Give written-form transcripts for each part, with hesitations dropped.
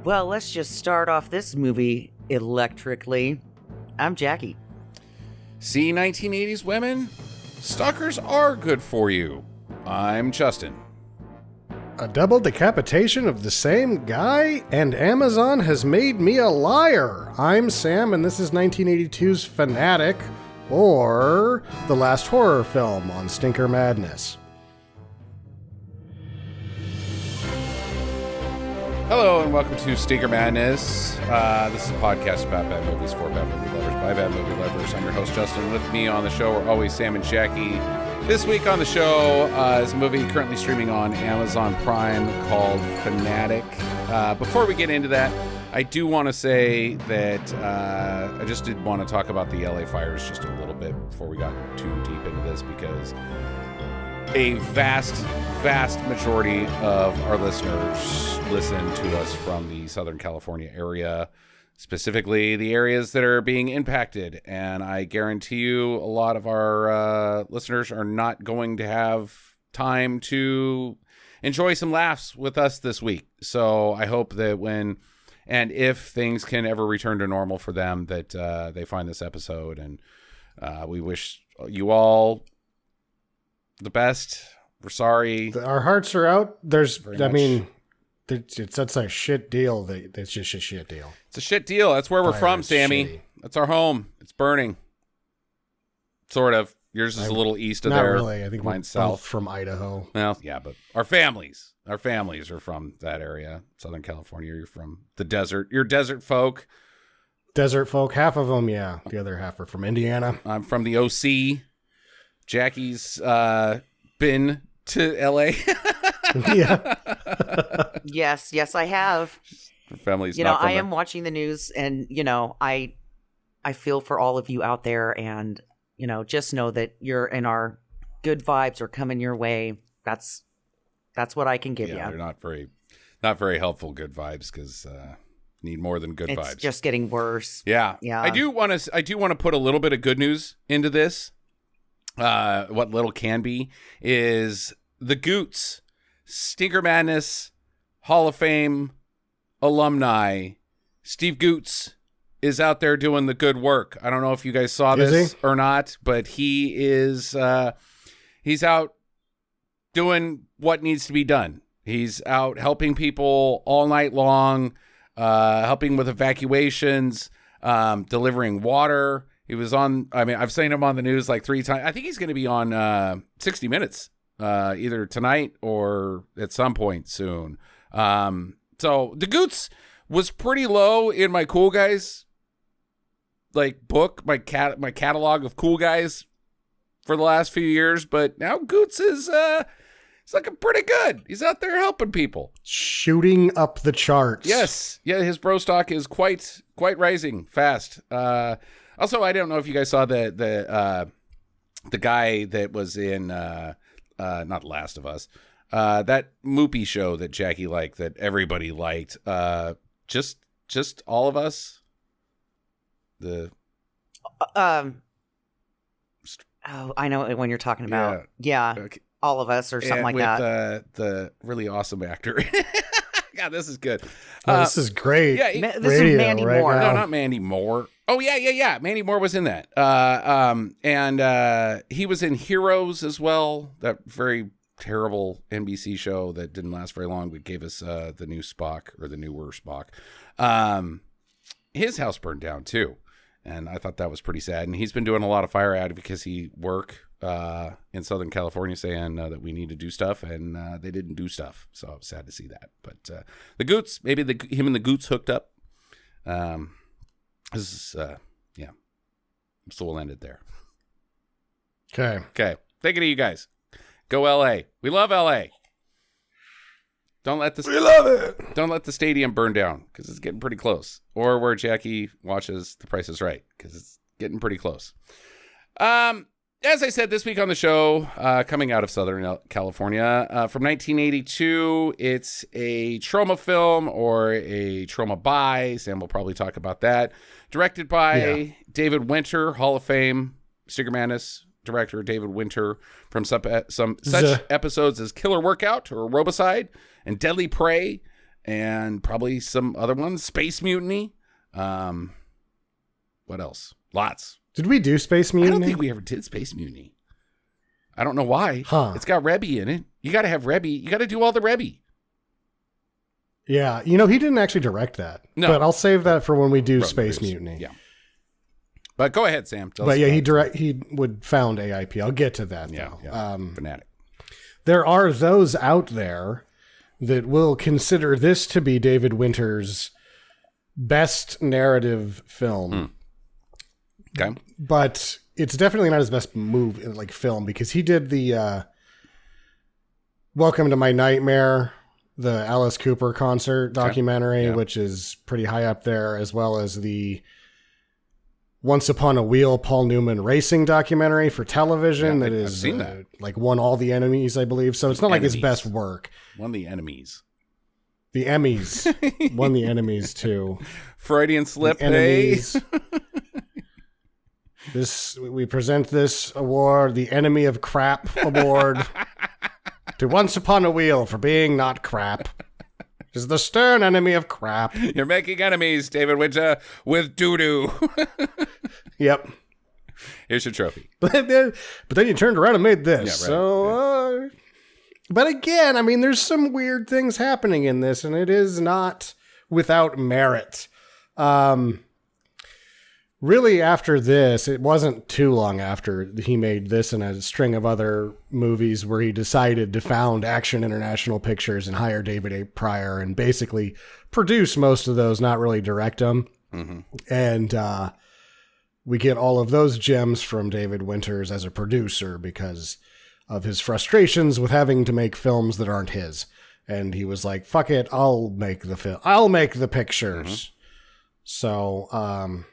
Well, let's just start off this movie electrically. I'm Jackie. See, 1980s women? Stalkers are good for you. I'm Justin. A double decapitation of the same guy? And Amazon has made me a liar. I'm Sam, and this is 1982's Fanatic, or the last horror film on Stinker Madness. Hello and welcome to Stinker Madness. This is a podcast about bad movies for bad movie lovers by bad movie lovers. I'm your host Justin. With me on the show are always Sam and Jackie. This week on the show is a movie currently streaming on Amazon Prime called Fanatic. Before we get into that, I do want to say that I just did want to talk about the LA fires just a little bit before we got too deep into this, because a vast majority of our listeners listen to us from the Southern California area, specifically the areas that are being impacted. And I guarantee you a lot of our listeners are not going to have time to enjoy some laughs with us this week. So I hope that when and if things can ever return to normal for them, that they find this episode. And we wish you all the best. We're sorry. Our hearts are out. That's a shit deal. It's just a shit deal. It's a shit deal. That's where we're from, Sammy. Shitty. That's our home. It's burning. Sort of. Yours is a little east of Not there. really. I think mine's we're both south. from Idaho. Well, yeah, but our families are from that area. Southern California. You're from the desert. You're desert folk. Desert folk, half of them, yeah. The other half are from Indiana. I'm from the OC. Jackie's been to LA. Yeah. Yes, I have. Her family's You not know, from I there. am watching the news, and I feel for all of you out there, and just know that you're in our good vibes are coming your way. That's what I can give you. They're not very helpful good vibes, because need more than good vibes. It's just getting worse. Yeah. I do want to put a little bit of good news into this. What little can be is the Goots, Stinker Madness Hall of Fame alumni. Steve Goots is out there doing the good work. I don't know if you guys saw this or not, but he is he's out doing what needs to be done. He's out helping people all night long, helping with evacuations, delivering water. He was on, I've seen him on the news like 3 times. I think he's going to be on 60 Minutes either tonight or at some point soon. So the Goots was pretty low in my cool guys book, my catalog of cool guys for the last few years. But now Goots is it's looking pretty good. He's out there helping people. Shooting up the charts. Yes. Yeah, his bro stock is quite rising fast. Also, I don't know if you guys saw the guy that was in not Last of Us, that Moopy show that Jackie liked, that everybody liked. Just all of us. I know when you're talking about. Yeah. Okay. All of us or something like that. With the really awesome actor. God, this is good. This is great. Yeah, this is Mandy Moore. No, not Mandy Moore. Oh, yeah. Mandy Moore was in that. And he was in Heroes as well. That very terrible NBC show that didn't last very long, but gave us the new Spock, or the newer Spock. His house burned down too. And I thought that was pretty sad. And he's been doing a lot of fire advocacy work in Southern California, saying that we need to do stuff, and they didn't do stuff. So I was sad to see that. But the Goots, maybe him and the Goots hooked up. This is, yeah. So we'll end it there. Okay. Take it, you guys. Go LA. We love LA. We love it. Don't let the stadium burn down, because it's getting pretty close. Or where Jackie watches The Price is Right, because it's getting pretty close. As I said, this week on the show, coming out of Southern California, from 1982, it's a Troma film, or a Troma buy. Sam will probably talk about that. Directed by David Winter, Hall of Fame, Stinker Madness director David Winter, from some such episodes as Killer Workout, or Robicide, and Deadly Prey, and probably some other ones. Space Mutiny. What else? Lots. Did we do Space Mutiny? I don't think we ever did Space Mutiny. I don't know why. It's got Rebby in it. You got to have Rebby. You got to do all the Rebby. Yeah, he didn't actually direct that. No. But I'll save that for when we do Space Mutiny. Yeah. But go ahead, Sam. But yeah, he would found AIP. I'll get to that. Yeah. Fanatic. There are those out there that will consider this to be David Winter's best narrative film. Okay. But it's definitely not his best film, because he did the Welcome to My Nightmare, the Alice Cooper concert documentary, which is pretty high up there, as well as the Once Upon a Wheel Paul Newman racing documentary for television that is seen that. Won all the Emmys, I believe. So it's not like his best work. Won the Emmys. The Emmys. Won the Emmys too. Freudian slip. We present this award, the Enemy of Crap Award, to Once Upon a Wheel for being not crap. Is the stern enemy of crap. You're making enemies, David Winter, with doo-doo. Yep. Here's your trophy. But then you turned around and made this. Yeah, right. But again, I mean, there's some weird things happening in this, and it is not without merit. Really, after this, it wasn't too long after he made this and a string of other movies where he decided to found Action International Pictures and hire David A. Pryor and basically produce most of those, not really direct them. Mm-hmm. And we get all of those gems from David Winters as a producer because of his frustrations with having to make films that aren't his. And he was like, fuck it, I'll make the film. I'll make the pictures. Mm-hmm. So,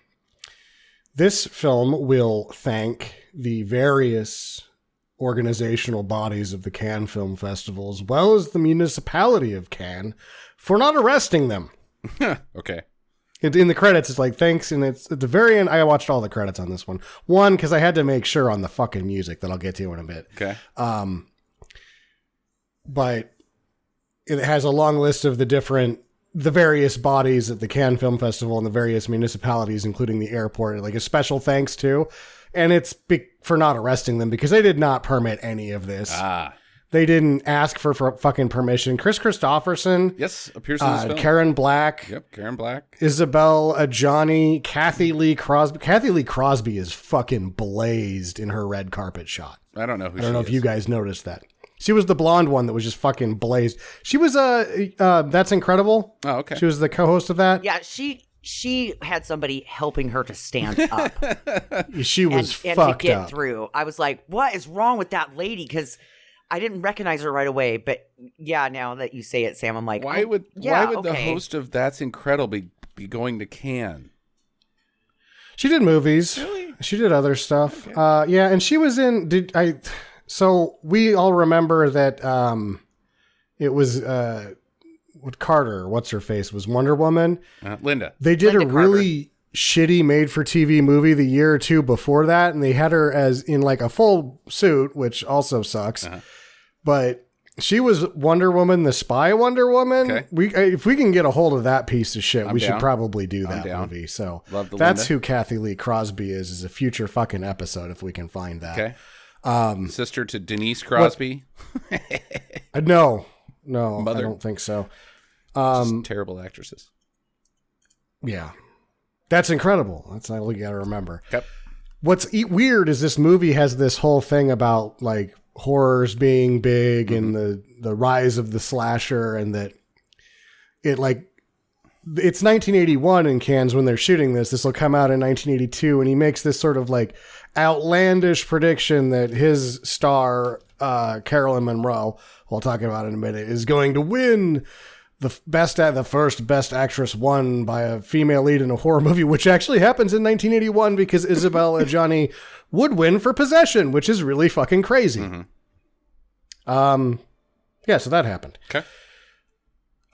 this film will thank the various organizational bodies of the Cannes Film Festival, as well as the municipality of Cannes, for not arresting them. Okay. In the credits, it's like, thanks, and it's at the very end. I watched all the credits on this one. One, because I had to make sure on the fucking music that I'll get to in a bit. Okay. But it has a long list of the various bodies at the Cannes Film Festival and the various municipalities, including the airport, like a special thanks to. And it's for not arresting them because they did not permit any of this. They didn't ask for fucking permission. Chris Christopherson. Yes, appears in this film. Karen Black. Yep, Karen Black. Isabel Adjani. Kathy Lee Crosby. Kathy Lee Crosby is fucking blazed in her red carpet shot. I don't know who she is. I don't know if you guys noticed that. She was the blonde one that was just fucking blazed. She was That's Incredible. Oh, okay. She was the co-host of that. Yeah, she had somebody helping her to stand up. She was fucked and to get up. through. I was like, what is wrong with that lady? Because I didn't recognize her right away. But yeah, now that you say it, Sam, I'm like, why would the host of That's Incredible be going to Cannes? She did movies. Really? She did other stuff. Okay. Yeah, and she was in. So we all remember that it was what's her face was Wonder Woman. Linda. They did Linda a really shitty made-for-TV movie the year or two before that, and they had her as in like a full suit, which also sucks. Uh-huh. But she was Wonder Woman, the spy Wonder Woman. Okay. If we can get a hold of that piece of shit, we down. should probably do that movie. So that's who Kathy Lee Crosby is a future fucking episode if we can find that. Okay. Sister to Denise Crosby. No, Mother? I don't think so. Just terrible actresses. Yeah, That's Incredible. That's all you got to remember. Yep. What's weird is this movie has this whole thing about like horrors being big mm-hmm. and the rise of the slasher, and that it's 1981 in Cannes when they're shooting this. This will come out in 1982, and he makes this sort of like outlandish prediction that his star, Carolyn Munro, we'll talk about in a minute, is going to win the first best actress won by a female lead in a horror movie, which actually happens in 1981 because Isabel Adjani would win for Possession, which is really fucking crazy. Mm-hmm. Yeah, so that happened. Okay.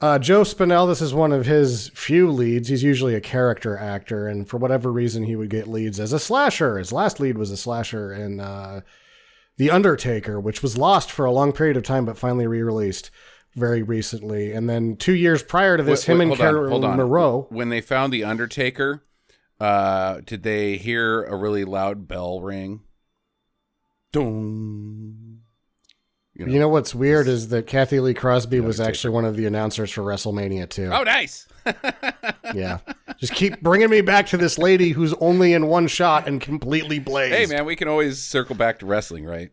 Joe Spinell, this is one of his few leads. He's usually a character actor, and for whatever reason, he would get leads as a slasher. His last lead was a slasher in The Undertaker, which was lost for a long period of time, but finally re-released. very recently. And then 2 years prior to this, him and hold on. Munro. When they found the Undertaker, did they hear a really loud bell ring? Dong. You know what's weird is that Kathy Lee Crosby was actually one of the announcers for WrestleMania 2. Oh, nice. Yeah. Just keep bringing me back to this lady who's only in one shot and completely blazed. Hey, man, we can always circle back to wrestling, right?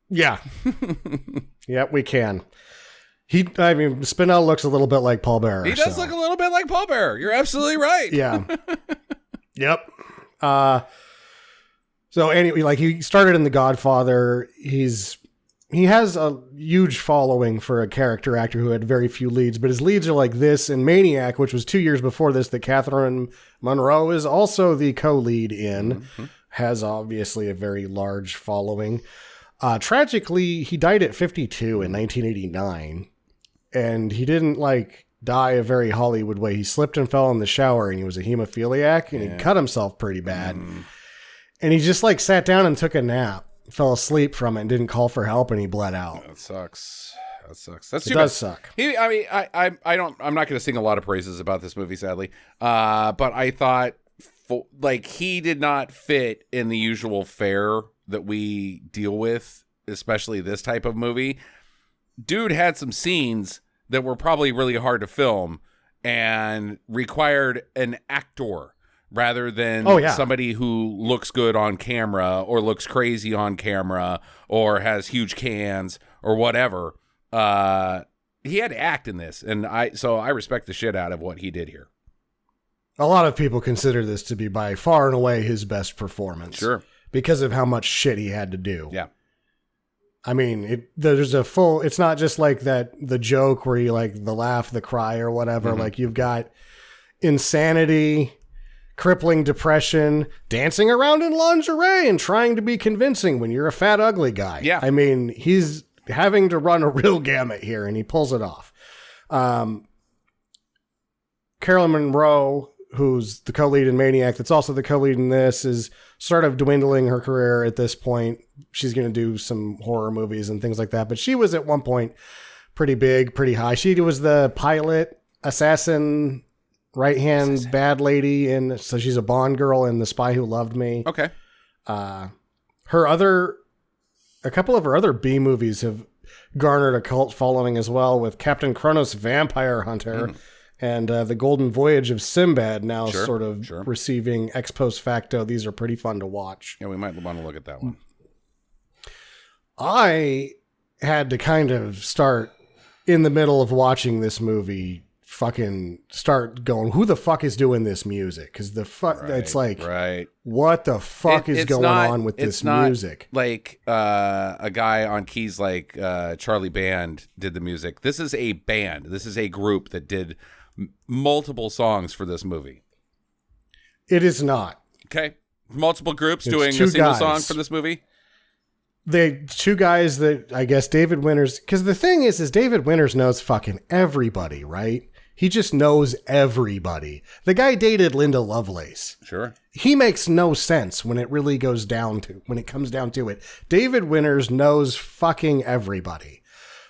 Yeah. Yeah, we can. Spinell looks a little bit like Paul Bearer. He does look a little bit like Paul Bearer. You're absolutely right. Yeah. Yep. So anyway, like he started in The Godfather. He has a huge following for a character actor who had very few leads, but his leads are like this and Maniac, which was 2 years before this, that Catherine Munro is also the co-lead in, has obviously a very large following. Tragically, he died at 52 in 1989, and he didn't die a very Hollywood way. He slipped and fell in the shower, and he was a hemophiliac, and he cut himself pretty bad. And he just sat down and took a nap. Fell asleep from it and didn't call for help, and he bled out. That sucks. It does suck. I'm not going to sing a lot of praises about this movie, sadly. But I thought, he did not fit in the usual fare that we deal with, especially this type of movie. Dude had some scenes that were probably really hard to film and required an actor rather than somebody who looks good on camera or looks crazy on camera or has huge cans or whatever. He had to act in this, and I respect the shit out of what he did here. A lot of people consider this to be by far and away his best performance. Sure. Because of how much shit he had to do. Yeah. I mean, it's not just like that, the joke where you the laugh, the cry or whatever. You've got insanity, crippling depression, dancing around in lingerie and trying to be convincing when you're a fat, ugly guy. Yeah. I mean, he's having to run a real gamut here, and he pulls it off. Carolyn Munro, who's the co-lead in Maniac, that's also the co-lead in this, is sort of dwindling her career at this point. She's going to do some horror movies and things like that, but she was at one point pretty big, pretty high. She was the pilot, assassin, right-hand bad lady, and so she's a Bond girl in The Spy Who Loved Me. Okay. A couple of her other B movies have garnered a cult following as well, with Captain Kronos Vampire Hunter and The Golden Voyage of Sinbad now receiving ex post facto. These are pretty fun to watch. Yeah, we might want to look at that one. I had to kind of start in the middle of watching this movie, fucking start going, who the fuck is doing this music? Because it's what the fuck is going on with this music? Like a guy on keys like Charlie Band did the music. This is a band. This is a group that did multiple songs for this movie. It is not. Okay. Multiple groups doing a single song for this movie? The two guys that I guess David Winters, because the thing is David Winters knows fucking everybody, right? He just knows everybody. The guy dated Linda Lovelace. Sure. He makes no sense when it comes down to it. David Winters knows fucking everybody.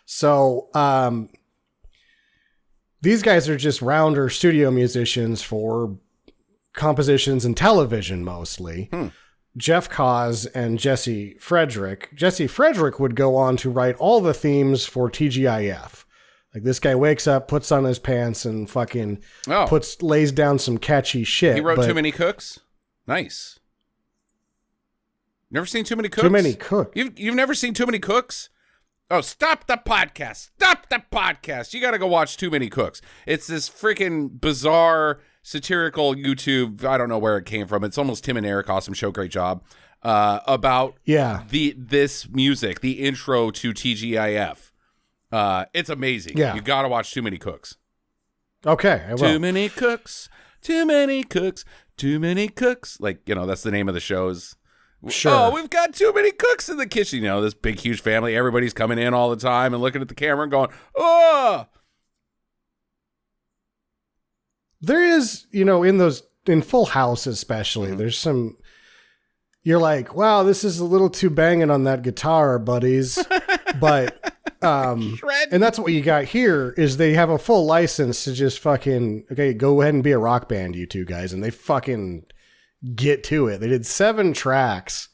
So, these guys are just rounder studio musicians for compositions and television mostly. Jeff Cause and Jesse Frederick. Jesse Frederick would go on to write all the themes for TGIF. Like, this guy wakes up, puts on his pants, and fucking lays down some catchy shit. He wrote Too Many Cooks? Nice. Never seen Too Many Cooks? Too Many Cooks. You've never seen Too Many Cooks? Oh, stop the podcast. Stop the podcast. You got to go watch Too Many Cooks. It's this freaking bizarre satirical YouTube. I don't know where it came from. It's almost Tim and Eric. Awesome show. Great job. About this music, the intro to TGIF. It's amazing. Yeah. You got to watch Too Many Cooks. Okay, I will. Too many cooks. Too many cooks. Too many cooks. Like, that's the name of the shows. Sure. Oh, we've got too many cooks in the kitchen. This big, huge family. Everybody's coming in all the time and looking at the camera and going, oh. There is, in Full House especially, there's some, you're like, wow, this is a little too banging on that guitar, buddies. But And that's what you got here is they have a full license to just fucking, okay, go ahead and be a rock band, you two guys. And they fucking get to it. They did 7 tracks.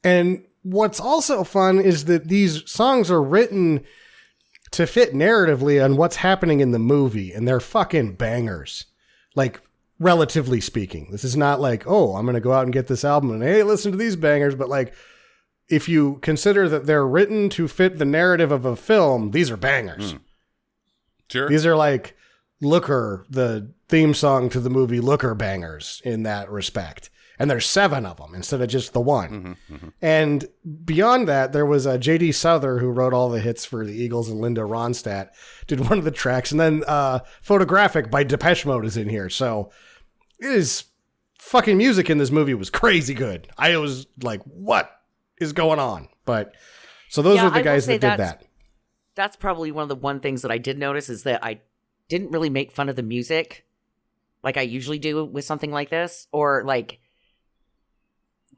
And what's also fun is that these songs are written to fit narratively on what's happening in the movie. And they're fucking bangers. Like, relatively speaking. This is not like, oh, I'm going to go out and get this album and hey, listen to these bangers. But like, if you consider that they're written to fit the narrative of a film, these are bangers. Sure. These are like Looker, the theme song to the movie Looker bangers in that respect. And there's 7 of them instead of just the one. And beyond that, there was J.D. Souther, who wrote all the hits for the Eagles, and Linda Ronstadt did one of the tracks. And then Photographic by Depeche Mode is in here. So it is fucking music in this movie was crazy good. I was like, what is going on? But so those are the guys that did that. That's probably one things that I did notice is that I didn't really make fun of the music like I usually do with something like this, or like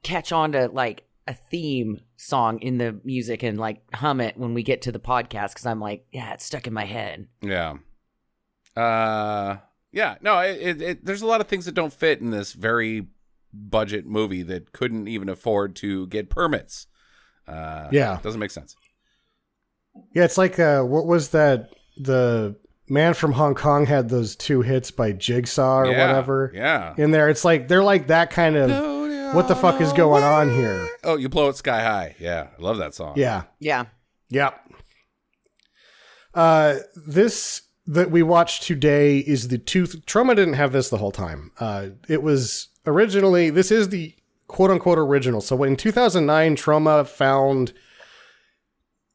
catch on to like a theme song in the music and like hum it when we get to the podcast, because I'm like, yeah, it's stuck in my head. Yeah. Yeah. No, there's a lot of things that don't fit in this very budget movie that couldn't even afford to get permits. Yeah. Doesn't make sense. Yeah, it's like, what was that? The Man from Hong Kong had those 2 hits by Jigsaw or whatever. Yeah. In there. It's like, they're like that kind of, what the fuck is going on here? Oh, You Blow It Sky High. Yeah. I love that song. Yeah. Yeah. Yep. This that we watched today is the Troma didn't have this the whole time. It was originally, this is the quote unquote original. So in 2009, Troma found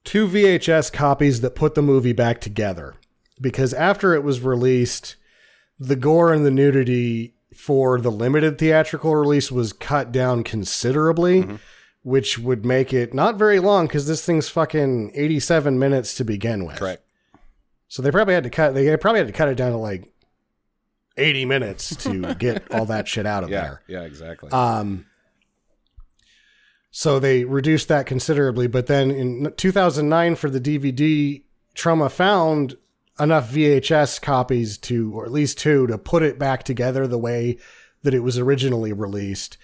2 VHS copies that put the movie back together, because after it was released, the gore and the nudity for the limited theatrical release was cut down considerably, which would make it not very long, because this thing's fucking 87 minutes to begin with. Correct. So they probably had to cut it down to like 80 minutes to get all that shit out of there. Yeah, exactly. So they reduced that considerably, but then in 2009 for the DVD, Troma found enough VHS copies to, or at least 2, to put it back together the way that it was originally released,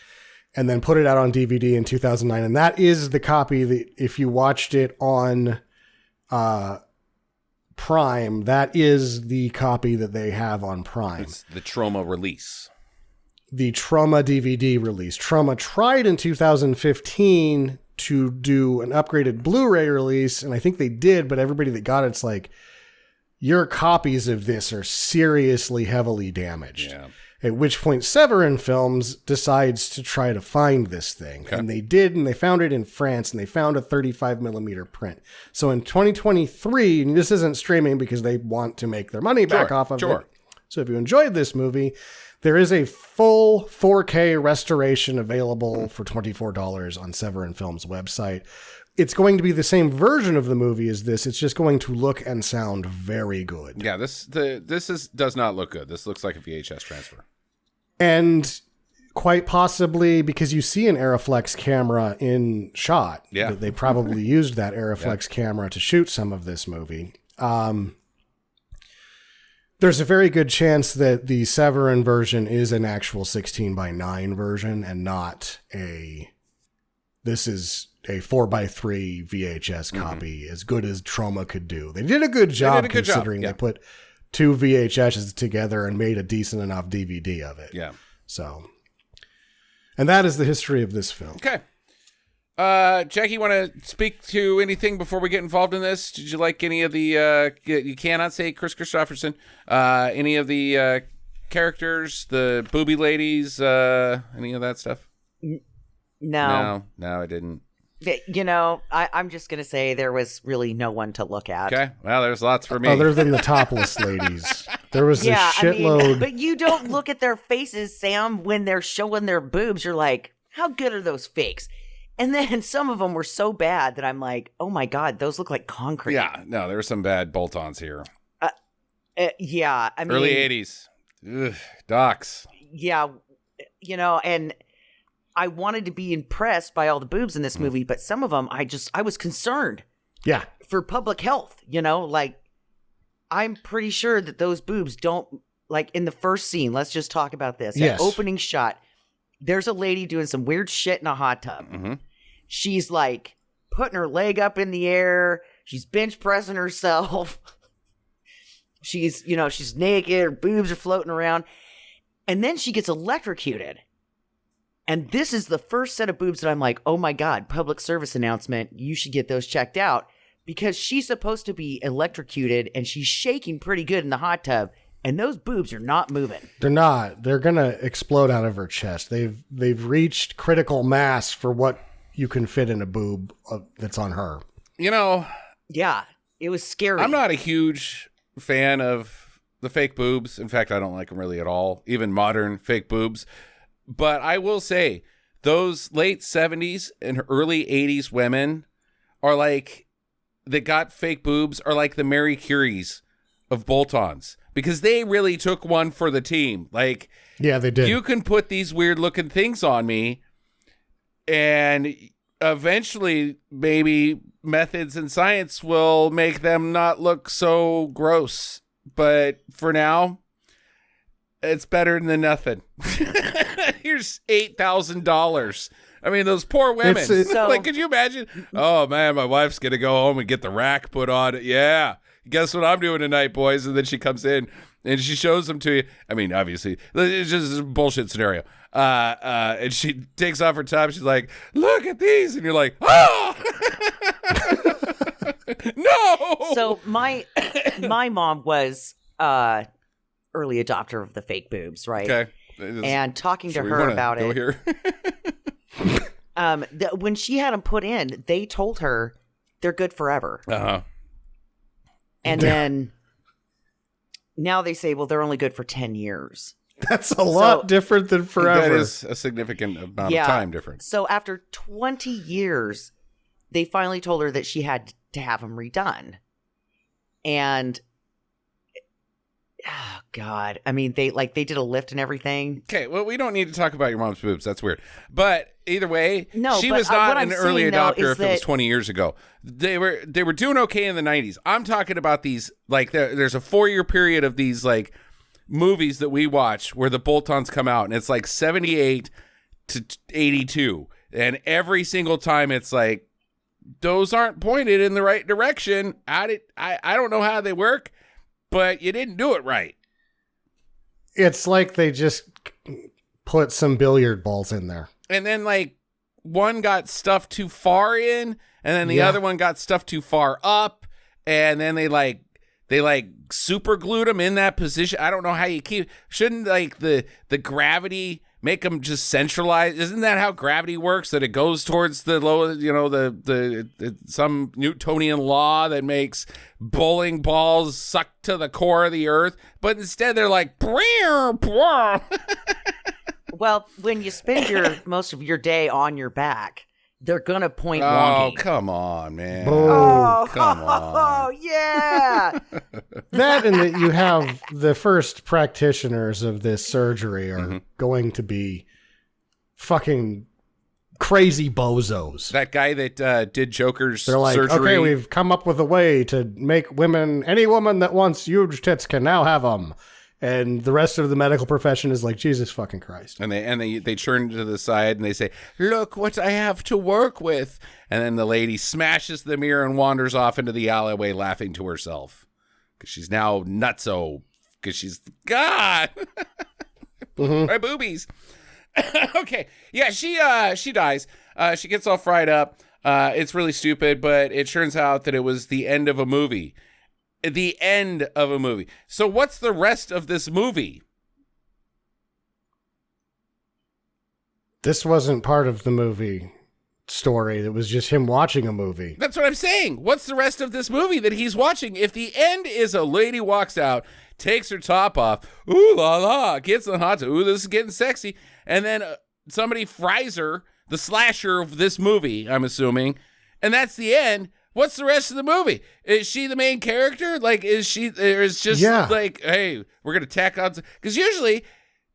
and then put it out on DVD in 2009. And that is the copy that, if you watched it on Prime, that is the copy that they have on Prime. It's the Troma release. The Troma DVD release. Troma tried in 2015 to do an upgraded Blu-ray release, and I think they did, but everybody that got it's like, your copies of this are seriously heavily damaged. Yeah. At which point Severin Films decides to try to find this thing. Okay. And they did, and they found it in France, and they found a 35 millimeter print. So in 2023, and this isn't streaming because they want to make their money back off of it. So if you enjoyed this movie, there is a full 4K restoration available for $24 on Severin Films' website. It's going to be the same version of the movie as this. It's just going to look and sound very good. Yeah, this does not look good. This looks like a VHS transfer. And quite possibly because you see an Aeroflex camera in shot. Yeah. They probably used that Aeroflex camera to shoot some of this movie. There's a very good chance that the Severin version is an actual 16:9 version and not this is a 4:3 VHS copy, as good as Troma could do. They did a good job considering they put 2 VHSs together and made a decent enough DVD of it. Yeah. So, and that is the history of this film. Okay. Jackie, want to speak to anything before we get involved in this? Did you like any of the, you cannot say Chris Christopherson, any of the characters, the booby ladies, any of that stuff? No, I didn't. You know, I'm just going to say there was really no one to look at. Okay. Well, there's lots for me. Other than the topless ladies. There was a shitload. I mean, but you don't look at their faces, Sam, when they're showing their boobs. You're like, how good are those fakes? And then some of them were so bad that I'm like, oh my God, those look like concrete. Yeah. No, there were some bad bolt-ons here. Yeah. I mean, early 80s. Ugh, docs. Yeah. You know, and I wanted to be impressed by all the boobs in this movie, but some of them I was concerned. Yeah. For public health, like I'm pretty sure that those boobs don't, like in the first scene, let's just talk about this. Yes. That opening shot, there's a lady doing some weird shit in a hot tub. Mm-hmm. She's like putting her leg up in the air. She's bench pressing herself. She's naked. Her boobs are floating around. And then she gets electrocuted. And this is the first set of boobs that I'm like, oh my God, public service announcement. You should get those checked out. Because she's supposed to be electrocuted and she's shaking pretty good in the hot tub. And those boobs are not moving. They're not. They're going to explode out of her chest. They've reached critical mass for what you can fit in a boob that's on her. Yeah, it was scary. I'm not a huge fan of the fake boobs. In fact, I don't like them really at all, even modern fake boobs. But I will say, those late 70s and early 80s women are like, that got fake boobs are like the Mary Curies of bolt-ons. Because they really took one for the team. Like, yeah, they did. You can put these weird looking things on me, and eventually maybe methods and science will make them not look so gross. But for now, it's better than nothing. Here's $8,000. I mean, those poor women. Like, could you imagine? Oh man, my wife's gonna go home and get the rack put on. Yeah. Guess what I'm doing tonight, boys? And then she comes in and she shows them to you. I mean, obviously, it's just a bullshit scenario. And she takes off her top. She's like, look at these. And you're like, oh! No! So my mom was early adopter of the fake boobs, right? Okay. And talking to her about it. Here? When she had them put in, they told her they're good forever. Uh-huh. And then now they say, well, they're only good for 10 years. That's a lot different than forever. That is a significant amount of time difference. So after 20 years, they finally told her that she had to have them redone. And, oh, God. I mean, they did a lift and everything. Okay, well, we don't need to talk about your mom's boobs. That's weird. But either way, no, she was not an early adopter if it was 20 years ago. They were doing okay in the 90s. I'm talking about these, like, there's a 4-year period of these, like, movies that we watch where the bolt-ons come out, and it's like 78 to 82. And every single time it's like, those aren't pointed in the right direction. I don't know how they work, but you didn't do it right. It's like they just put some billiard balls in there. And then, like, one got stuffed too far in, and then the other one got stuffed too far up, and then they super glued them in that position. I don't know how you shouldn't, like, the gravity make them just centralized? Isn't that how gravity works? That it goes towards the low, the some Newtonian law that makes bowling balls suck to the core of the earth, but instead they're like, well, when you spend most of your day on your back, they're gonna point wonky. Oh, come on, man! Oh, come on! Oh, yeah. That and that you have the first practitioners of this surgery are going to be fucking crazy bozos. That guy that did Joker's They're like, surgery. okay, we've come up with a way to make any woman that wants huge tits can now have them. And the rest of the medical profession is like, Jesus fucking Christ. And they turn to the side and they say, look what I have to work with. And then the lady smashes the mirror and wanders off into the alleyway laughing to herself. Because she's now nutso. Because she's, God. My boobies. Okay. Yeah, she dies. She gets all fried up. It's really stupid, but it turns out that it was the end of a movie. The end of a movie. So what's the rest of this movie? This wasn't part of the movie story. It was just him watching a movie. That's what I'm saying. What's the rest of this movie that he's watching? If the end is a lady walks out, takes her top off, ooh la la, gets in the hot tub, ooh, this is getting sexy, and then somebody fries her, the slasher of this movie, I'm assuming, and that's the end. What's the rest of the movie? Is she the main character? Like, is she, or is just like, hey, we're going to tack on, because usually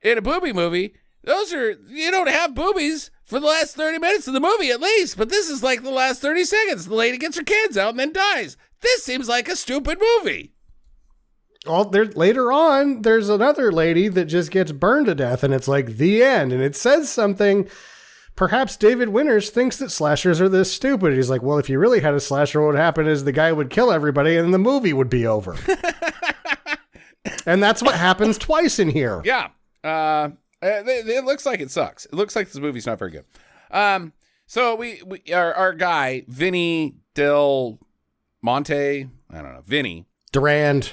in a booby movie, you don't have boobies for the last 30 minutes of the movie at least, but this is like the last 30 seconds. The lady gets her kids out and then dies. This seems like a stupid movie. Later on, there's another lady that just gets burned to death, and it's like the end, and it says something. Perhaps David Winters thinks that slashers are this stupid. He's like, well, if you really had a slasher, what would happen is the guy would kill everybody, and the movie would be over. And that's what happens twice in here. Yeah. It looks like it sucks. It looks like this movie's not very good. So our guy, Vinny Monte, I don't know, Vinny Durand.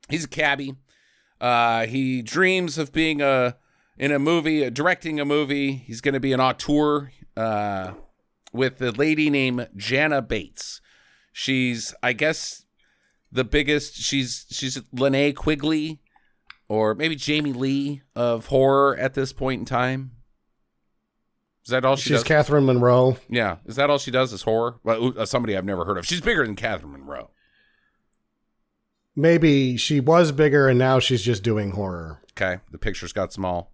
He's a cabbie. He dreams of being in a movie, directing a movie. He's going to be an auteur with a lady named Jana Bates. She's, I guess, the biggest. She's Linnea Quigley, or maybe Jamie Lee of horror at this point in time. Is that all she does? She's Catherine Munro. Yeah. Is that all she does is horror? Well, somebody I've never heard of. She's bigger than Catherine Munro. Maybe she was bigger and now she's just doing horror. Okay. The pictures got small.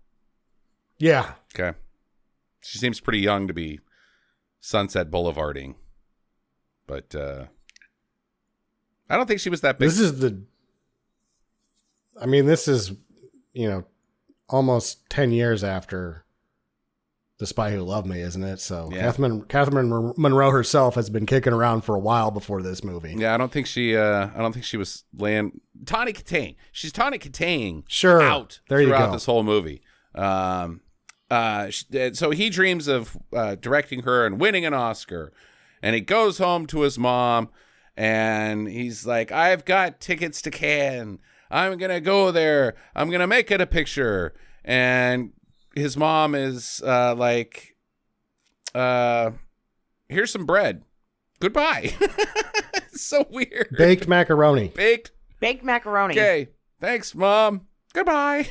Yeah. Okay. She seems pretty young to be Sunset Boulevarding. But I don't think she was that big. This is, almost 10 years after The Spy Who Loved Me, isn't it? So yeah. Catherine Munro herself has been kicking around for a while before this movie. Yeah, I don't think she was Tawny Katane. She's Tawny Katane out throughout this whole movie. So he dreams of directing her and winning an Oscar, and he goes home to his mom, and he's like, "I've got tickets to Cannes. I'm gonna go there. I'm gonna make it a picture." And his mom is like, "Here's some bread. Goodbye." It's so weird. Baked macaroni. Baked macaroni. Okay. Thanks, Mom. Goodbye.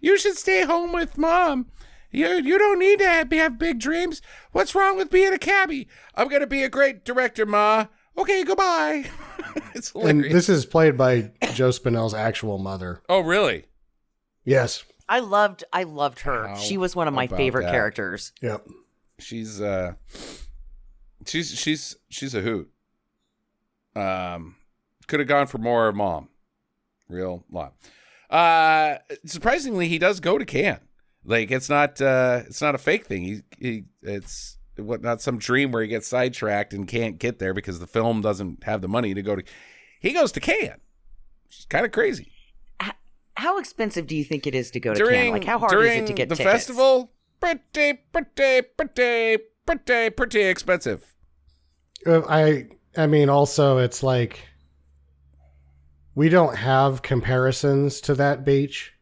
You should stay home with Mom. You don't need to have big dreams. What's wrong with being a cabbie? I'm going to be a great director, Ma. Okay, goodbye. It's hilarious. And this is played by Joe Spinell's actual mother. Oh, really? Yes. I loved her. She was one of my favorite characters. Yep. She's a hoot. Could have gone for more Mom. Real lot. Surprisingly, he does go to Cannes. Like, it's not a fake thing. It's not some dream where he gets sidetracked and can't get there because the film doesn't have the money to go to. He goes to Cannes. It's kind of crazy. How expensive do you think it is to go to Cannes? Like, how hard is it to get the tickets? Festival? Pretty expensive. I mean, also, it's like, we don't have comparisons to that beach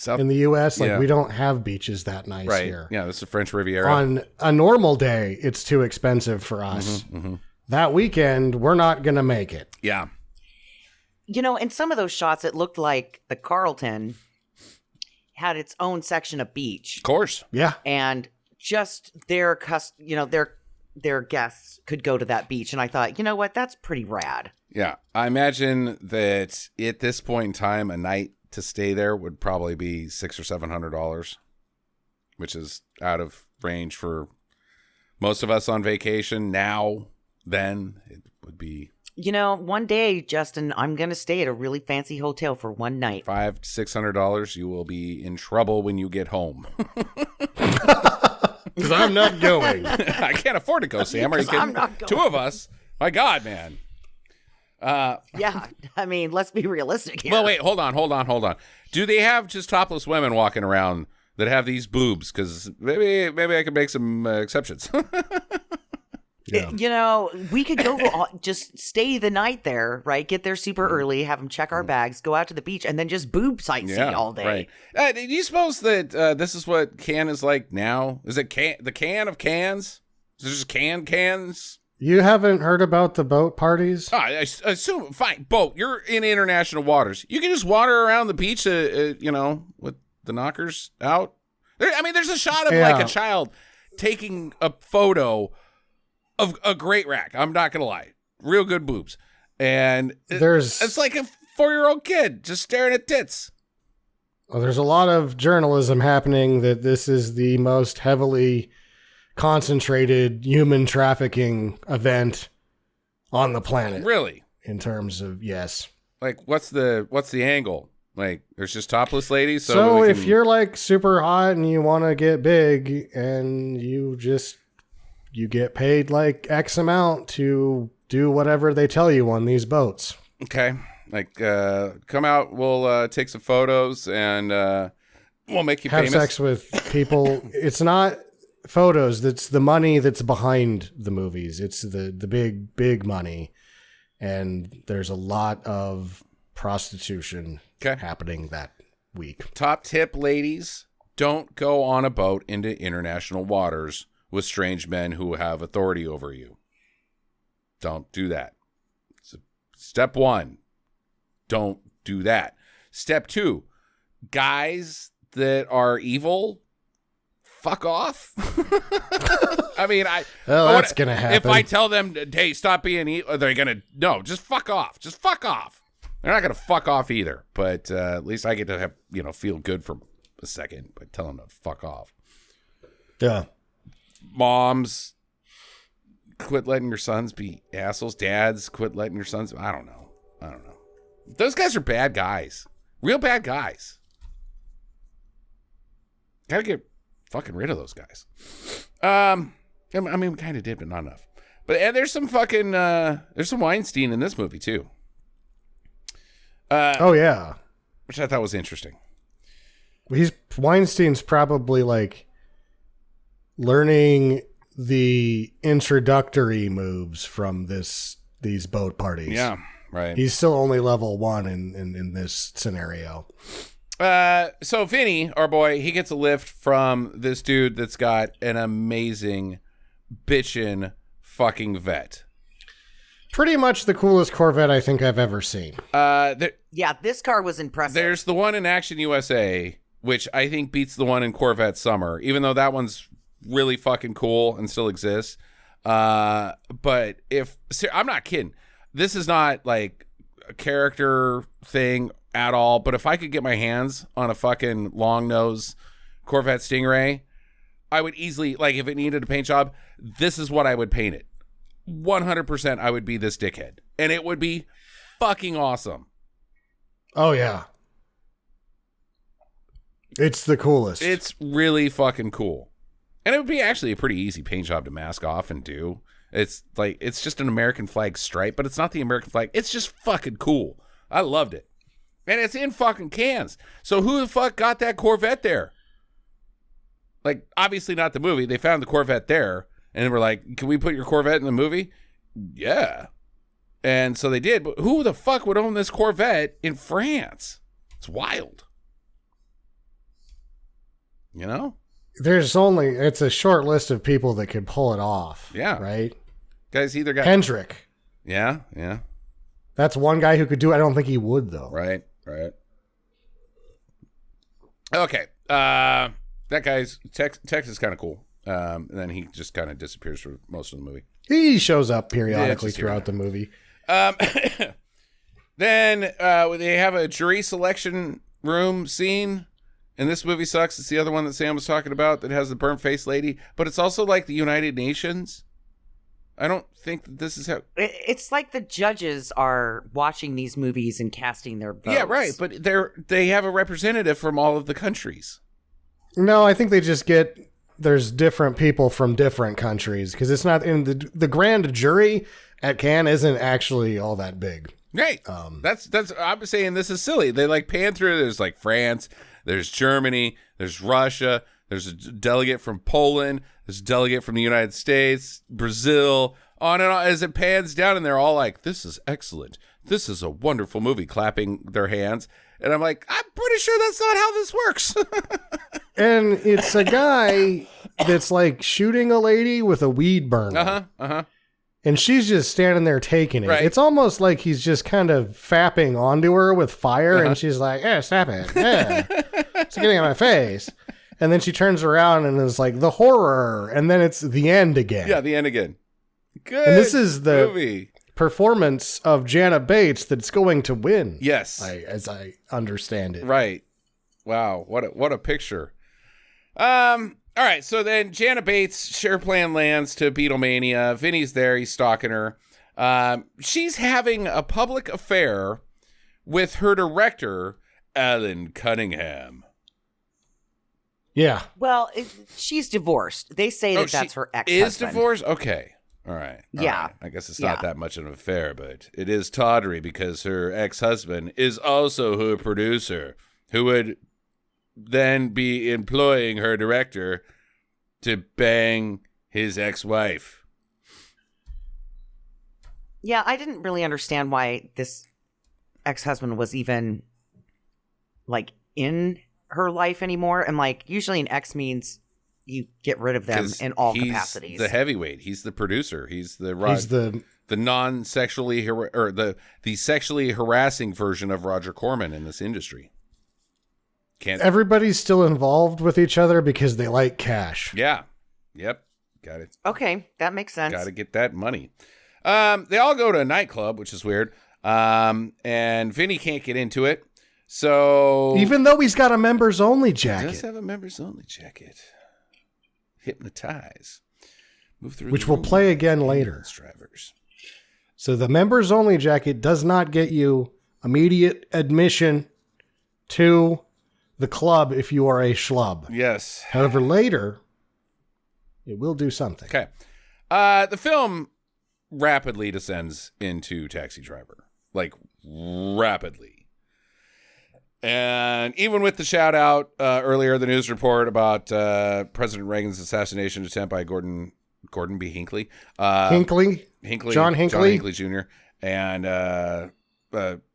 in the U.S. Like, we don't have beaches that nice here. Yeah, this is French Riviera. On a normal day, it's too expensive for us. Mm-hmm. That weekend, we're not going to make it. Yeah. In some of those shots, it looked like the Carlton had its own section of beach. Of course. Yeah. And just their guests could go to that beach. And I thought, you know what? That's pretty rad. Yeah. I imagine that at this point in time, a night to stay there would probably be $600 or $700, which is out of range for most of us on vacation. Then it would be. One day, Justin, I'm going to stay at a really fancy hotel for one night. $500 to $600. You will be in trouble when you get home. Because I'm not going. I can't afford to go, Sam. Are you kidding? I'm not going. Two of us. My God, man. Yeah, I mean, let's be realistic here. Well, wait, hold on. Do they have just topless women walking around that have these boobs? Because maybe I could make some exceptions. Yeah. We could go just stay the night there, right? Get there super early, have them check our bags, go out to the beach, and then just boob sightsee all day. Right. Do you suppose that this is what Cannes is like now? Is it the can of cans? Is there just cans? You haven't heard about the boat parties? I assume, fine, boat. You're in international waters. You can just wander around the beach, with the knockers out. There's a shot of like a child taking a photo of a great rack. I'm not going to lie. Real good boobs. And it's like a 4-year-old kid just staring at tits. Well, there's a lot of journalism happening that this is the most heavily concentrated human trafficking event on the planet. Really? In terms of, yes. Like, what's the angle? Like, there's just topless ladies. So if you're like super hot and you want to get big and you get paid like X amount to do whatever they tell you on these boats. Okay. Like, come out, we'll take some photos and we'll make you have famous. sex with people. It's not photos. That's the money that's behind the movies. It's the big money. And there's a lot of prostitution happening that week. Top tip, ladies, don't go on a boat into international waters with strange men who have authority over you. Don't do that. So, step 1, don't do that. Step 2, guys that are evil, fuck off. I mean, that's going to happen. If I tell them, hey, stop being evil, they're going to, no, just fuck off. Just fuck off. They're not going to fuck off either, but at least I get to have, feel good for a second by telling them to fuck off. Yeah. Moms, quit letting your sons be assholes. Dads, quit letting your sons. I don't know. Those guys are bad guys. Real bad guys. Gotta get fucking rid of those guys. I mean, we kind of did, but not enough. And there's some fucking, there's some Weinstein in this movie too. Oh yeah. Which I thought was interesting. Weinstein's probably like learning the introductory moves from these boat parties. Yeah, right. He's still only level 1 in this scenario. So Vinny, our boy, he gets a lift from this dude that's got an amazing bitchin' fucking vet. Pretty much the coolest Corvette I think I've ever seen. Yeah, this car was impressive. There's the one in Action USA, which I think beats the one in Corvette Summer, even though that one's really fucking cool and still exists. But I'm not kidding. This is not like a character thing at all. But if I could get my hands on a fucking long nose Corvette Stingray, I would easily, like, if it needed a paint job, this is what I would paint it. 100% I would be this dickhead. And it would be fucking awesome. Oh, yeah. It's the coolest. It's really fucking cool. And it would be actually a pretty easy paint job to mask off and do. It's like, it's just an American flag stripe, but it's not the American flag. It's just fucking cool. I loved it. And it's in fucking cans. So who the fuck got that Corvette there? Like, obviously not the movie. They found the Corvette there. And we're like, can we put your Corvette in the movie? Yeah. And so they did. But who the fuck would own this Corvette in France? It's wild. You know? It's a short list of people that could pull it off. Yeah. Right? Guys either got... Hendrick. Yeah. That's one guy who could do it. I don't think he would, though. Right. Okay. That guy's... Tex is kind of cool. And then he just kind of disappears for most of the movie. He shows up periodically throughout the movie. Then they have a jury selection room scene. And this movie sucks. It's the other one that Sam was talking about that has the burnt face lady. But it's also like the United Nations. I don't think that this is how... It's like the judges are watching these movies and casting their votes. Yeah, right. But they have a representative from all of the countries. No, I think they just get... There's different people from different countries. Because it's not... in the grand jury at Cannes isn't actually all that big. Right. That's I'm saying this is silly. They like pan through. There's like France... There's Germany, there's Russia, there's a delegate from Poland, there's a delegate from the United States, Brazil, on and on as it pans down, and they're all like, this is excellent. This is a wonderful movie, clapping their hands. And I'm like, I'm pretty sure that's not how this works. And it's a guy that's like shooting a lady with a weed burner. And she's just standing there taking it. Right. It's almost like he's just kind of fapping onto her with fire, and she's like, "Yeah, stop it. Yeah. It's getting on my face." And then she turns around and is like, "The horror." And then it's the end again. Yeah, the end again. Good. And this is the movie performance of Jana Bates that's going to win. Yes. As I understand it. Right. Wow, what a picture. All right, so then Jana Bates, share plan lands to Beatlemania. Vinny's there, he's stalking her. She's having a public affair with her director, Alan Cunningham. Yeah. Well, she's divorced. They say that that's her ex-husband. Is divorced? Okay. All right. Yeah. Right. I guess it's not that much of an affair, but it is tawdry because her ex-husband is also her producer, who would then be employing her director to bang his ex-wife. Yeah, I didn't really understand why this ex-husband was even, like, in her life anymore. And, like, usually an ex means you get rid of them in all capacities. He's the heavyweight. He's the producer. He's the non-sexually or the sexually harassing version of Roger Corman in this industry. Everybody's still involved with each other because they like cash. Yeah. Yep. Got it. Okay, that makes sense. Got to get that money. They all go to a nightclub, which is weird. And Vinny can't get into it. So even though he's got a members only jacket. He does have a members only jacket. Hypnotize. Move through which we'll play again later. Drivers. So the members only jacket does not get you immediate admission to the club if you are a schlub. Yes. However, later it will do something. Okay. The film rapidly descends into Taxi Driver. Like, rapidly. And even with the shout out earlier, the news report about President Reagan's assassination attempt by Gordon B. Hinckley. John Hinckley Jr. And a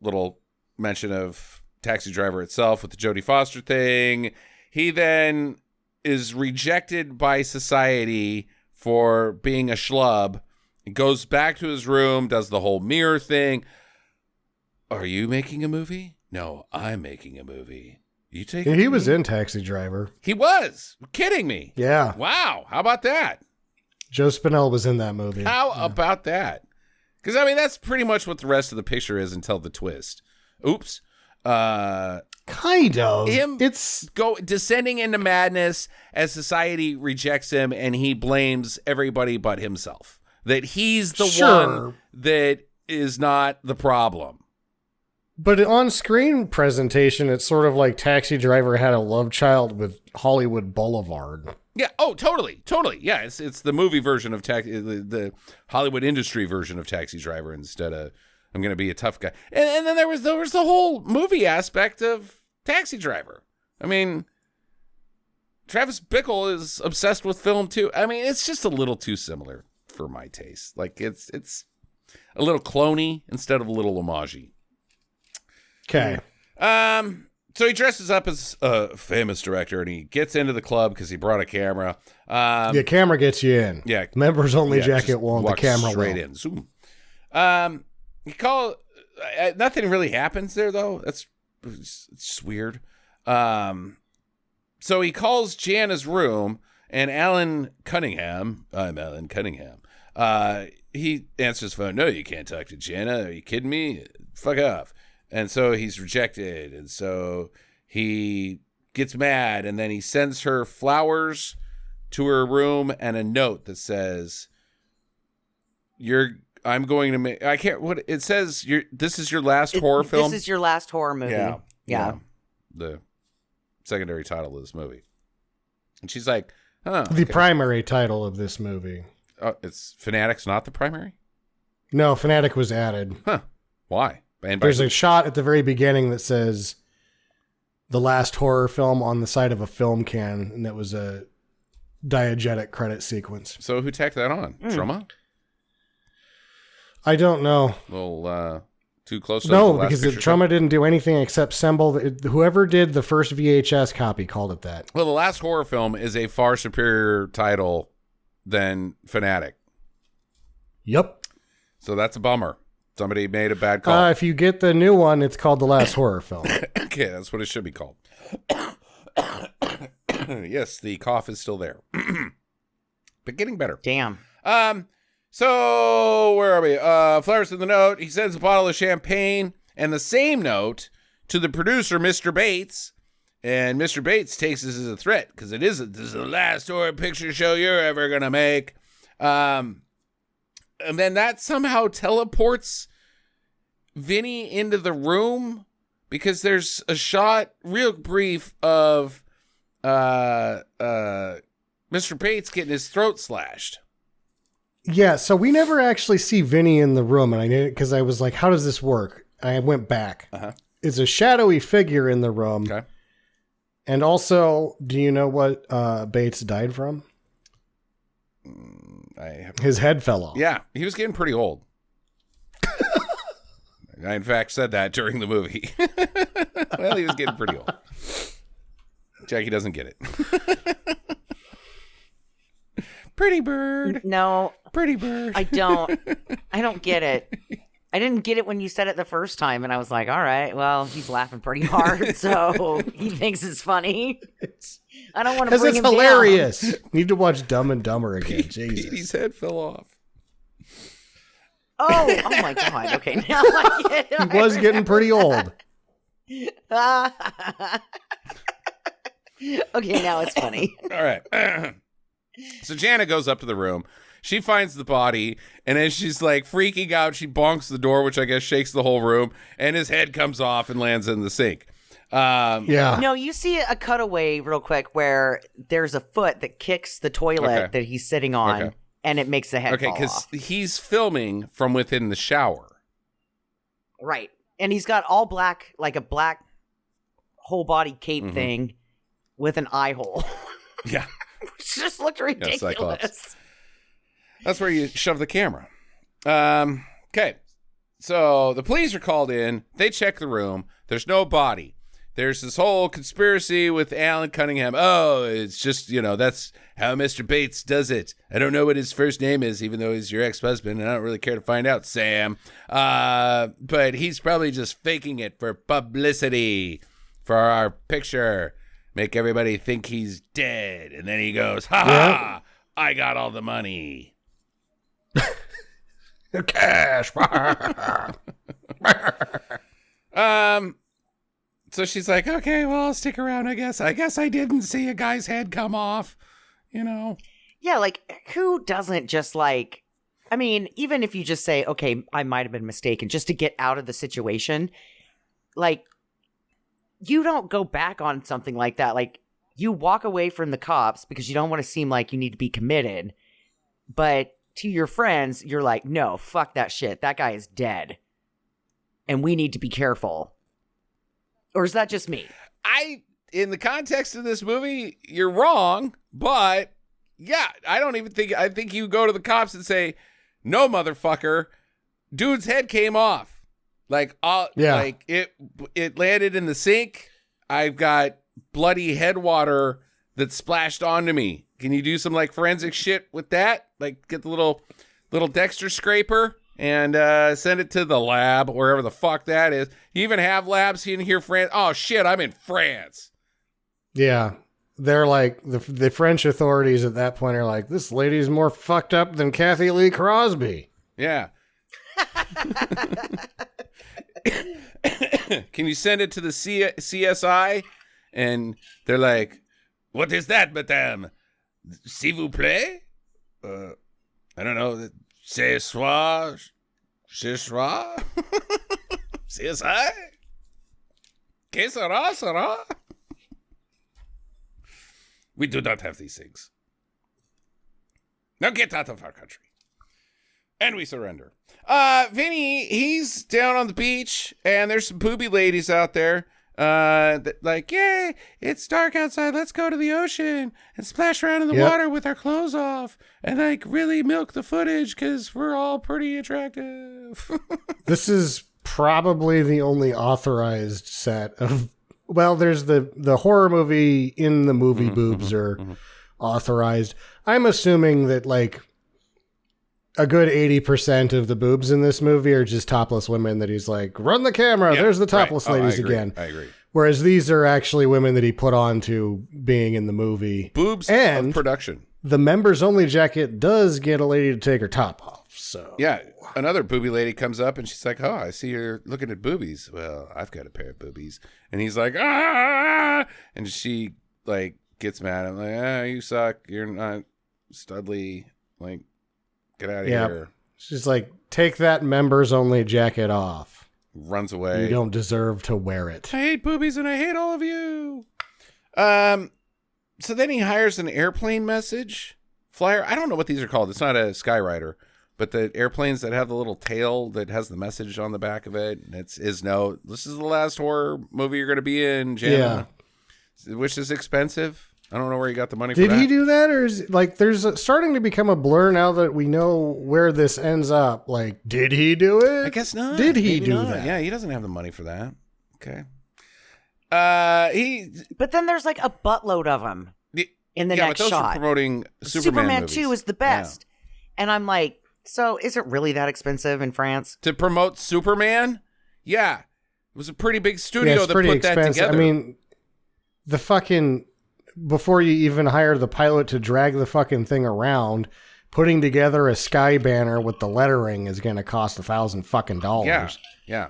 little mention of Taxi Driver itself with the Jodie Foster thing. He then is rejected by society for being a schlub. He goes back to his room, does the whole mirror thing. Are you making a movie? No, I'm making a movie. You take. He was in Taxi Driver. He was. Kidding me. Yeah. Wow. How about that? Joe Spinell was in that movie. How about that? Because, I mean, that's pretty much what the rest of the picture is until the twist. Oops. Kind of. It's descending into madness as society rejects him and he blames everybody but himself. That he's the one that is not the problem. But on screen presentation, it's sort of like Taxi Driver had a love child with Hollywood Boulevard. Yeah. Oh, totally. Yeah. It's the movie version of the Hollywood industry version of Taxi Driver instead of I'm going to be a tough guy. And then there was the whole movie aspect of Taxi Driver. I mean, Travis Bickle is obsessed with film too. I mean, it's just a little too similar for my taste. Like it's a little cloney instead of a little homage-y. Okay. So he dresses up as a famous director and he gets into the club because he brought a camera. The camera gets you in. Yeah. Members only jacket won't. The camera straight will. in. Zoom. Nothing really happens there though. It's just weird. So he calls Jana's room and Alan Cunningham. I'm Alan Cunningham. He answers the phone. No, you can't talk to Jana. Are you kidding me? Fuck off. And so he's rejected. And so he gets mad. And then he sends her flowers to her room and a note that says, I'm going to make, I can't, what it says, this is your last horror film. This is your last horror movie. Yeah. The secondary title of this movie. And she's like, huh. The primary title of this movie. It's Fanatic's not the primary? No, Fanatic was added. Huh. Why? There's a shot at the very beginning that says the last horror film on the side of a film can, and that was a diegetic credit sequence. So who tacked that on? Troma? I don't know. Well, too close to no, because Troma didn't do anything except assemble. Whoever did the first VHS copy called it that. Well, the last horror film is a far superior title than Fanatic. Yep. So that's a bummer. Somebody made a bad call. If you get the new one, it's called The Last Horror Film. Okay, that's what it should be called. Yes, the cough is still there. But getting better. Damn. So, where are we? Flowers in the note. He sends a bottle of champagne and the same note to the producer, Mr. Bates, And Mr. Bates takes this as a threat because this is the last horror picture show you're ever going to make. And then that somehow teleports Vinny into the room because there's a shot, real brief, of Mr. Bates getting his throat slashed. Yeah, so we never actually see Vinny in the room, and I knew it because I was like, how does this work? I went back. Uh-huh. It's a shadowy figure in the room. Okay. And also, do you know what Bates died from? His head fell off. Yeah, he was getting pretty old. I, in fact, said that during the movie. Well, he was getting pretty old. Jackie doesn't get it. Pretty bird. No. Pretty bird. I don't get it. I didn't get it when you said it the first time, and I was like, all right, well, he's laughing pretty hard, so he thinks it's funny. I don't want to bring him down. Because it's hilarious. Need to watch Dumb and Dumber again. Jesus. Petey's head fell off. Oh my God. Okay, now I get it. He was getting pretty old. Okay, now it's funny. All right. So Jana goes up to the room. She finds the body, and as she's like freaking out, she bonks the door, which I guess shakes the whole room, and his head comes off and lands in the sink. Yeah. No, you see a cutaway real quick where there's a foot that kicks the toilet that he's sitting on, and it makes the head fall off. Because he's filming from within the shower. Right. And he's got all black, like a black whole body cape thing with an eye hole. Yeah. Which just looked ridiculous. Cyclops. That's where you shove the camera. Okay. So the police are called in. They check the room. There's no body. There's this whole conspiracy with Alan Cunningham. Oh, it's just, that's how Mr. Bates does it. I don't know what his first name is, even though he's your ex-husband, and I don't really care to find out, Sam. But he's probably just faking it for publicity, for our picture. Make everybody think he's dead. And then he goes, ha, I got all the money. Cash. So she's like, okay, well, I'll stick around, I guess. I guess I didn't see a guy's head come off, Yeah, like, who doesn't just even if you just say, okay, I might have been mistaken, just to get out of the situation, like, you don't go back on something like that. Like, you walk away from the cops because you don't want to seem like you need to be committed. But to your friends, you're like, no, fuck that shit. That guy is dead. And we need to be careful. Or is that just me? In the context of this movie, you're wrong. But, yeah, I think you go to the cops and say, no, motherfucker, dude's head came off. Like, like it landed in the sink. I've got bloody head water that splashed onto me. Can you do some forensic shit with that? Like, get the little Dexter scraper and send it to the lab, wherever the fuck that is. You even have labs in here, France. Oh shit, I'm in France. Yeah, they're like the French authorities at that point are like, this lady's more fucked up than Kathy Lee Crosby. Yeah. Can you send it to the CSI? And they're like, what is that, madame? S'il vous plaît? I don't know. Ce soir? CSI? Que sera? We do not have these things. Now get out of our country. And we surrender. Vinny, he's down on the beach, and there's some booby ladies out there. Like, yay, it's dark outside. Let's go to the ocean and splash around in the water with our clothes off and, really milk the footage because we're all pretty attractive. This is probably the only authorized set of... Well, there's the horror movie in the movie boobs are authorized. I'm assuming that, a good 80% of the boobs in this movie are just topless women that he's like, run the camera. There's the topless ladies again. I agree. Whereas these are actually women that he put on to being in the movie. Boobs and of production. The members only jacket does get a lady to take her top off. So yeah, another booby lady comes up and she's like, "Oh, I see you're looking at boobies. Well, I've got a pair of boobies." And he's like, "Ah!" And she like gets mad. I'm like, "Ah, you suck. You're not Studley. Like, get out of here." She's like, "Take that members only jacket off." Runs away. You don't deserve to wear it. I hate boobies and I hate all of you. So then he hires an airplane message flyer. I don't know what these are called. It's not a Skyrider, but the airplanes that have the little tail that has the message on the back of it. And it's his note. This is the last horror movie you're going to be in, Jana. Yeah. Which is expensive. I don't know where he got the money for that. Did he do that? Or is like, there's starting to become a blur now that we know where this ends up. Like, did he do it? I guess not. Did he Maybe do not. that? Yeah, he doesn't have the money for that. Okay. But then there's like a buttload of them in the next but those shot. Are promoting Superman movies. 2 is the best. Yeah. And I'm like, so is it really that expensive in France? To promote Superman? Yeah. It was a pretty big studio that put expensive. That together. I mean, the fucking, before you even hire the pilot to drag the fucking thing around, putting together a sky banner with the lettering is going to cost $1,000 fucking dollars. Yeah.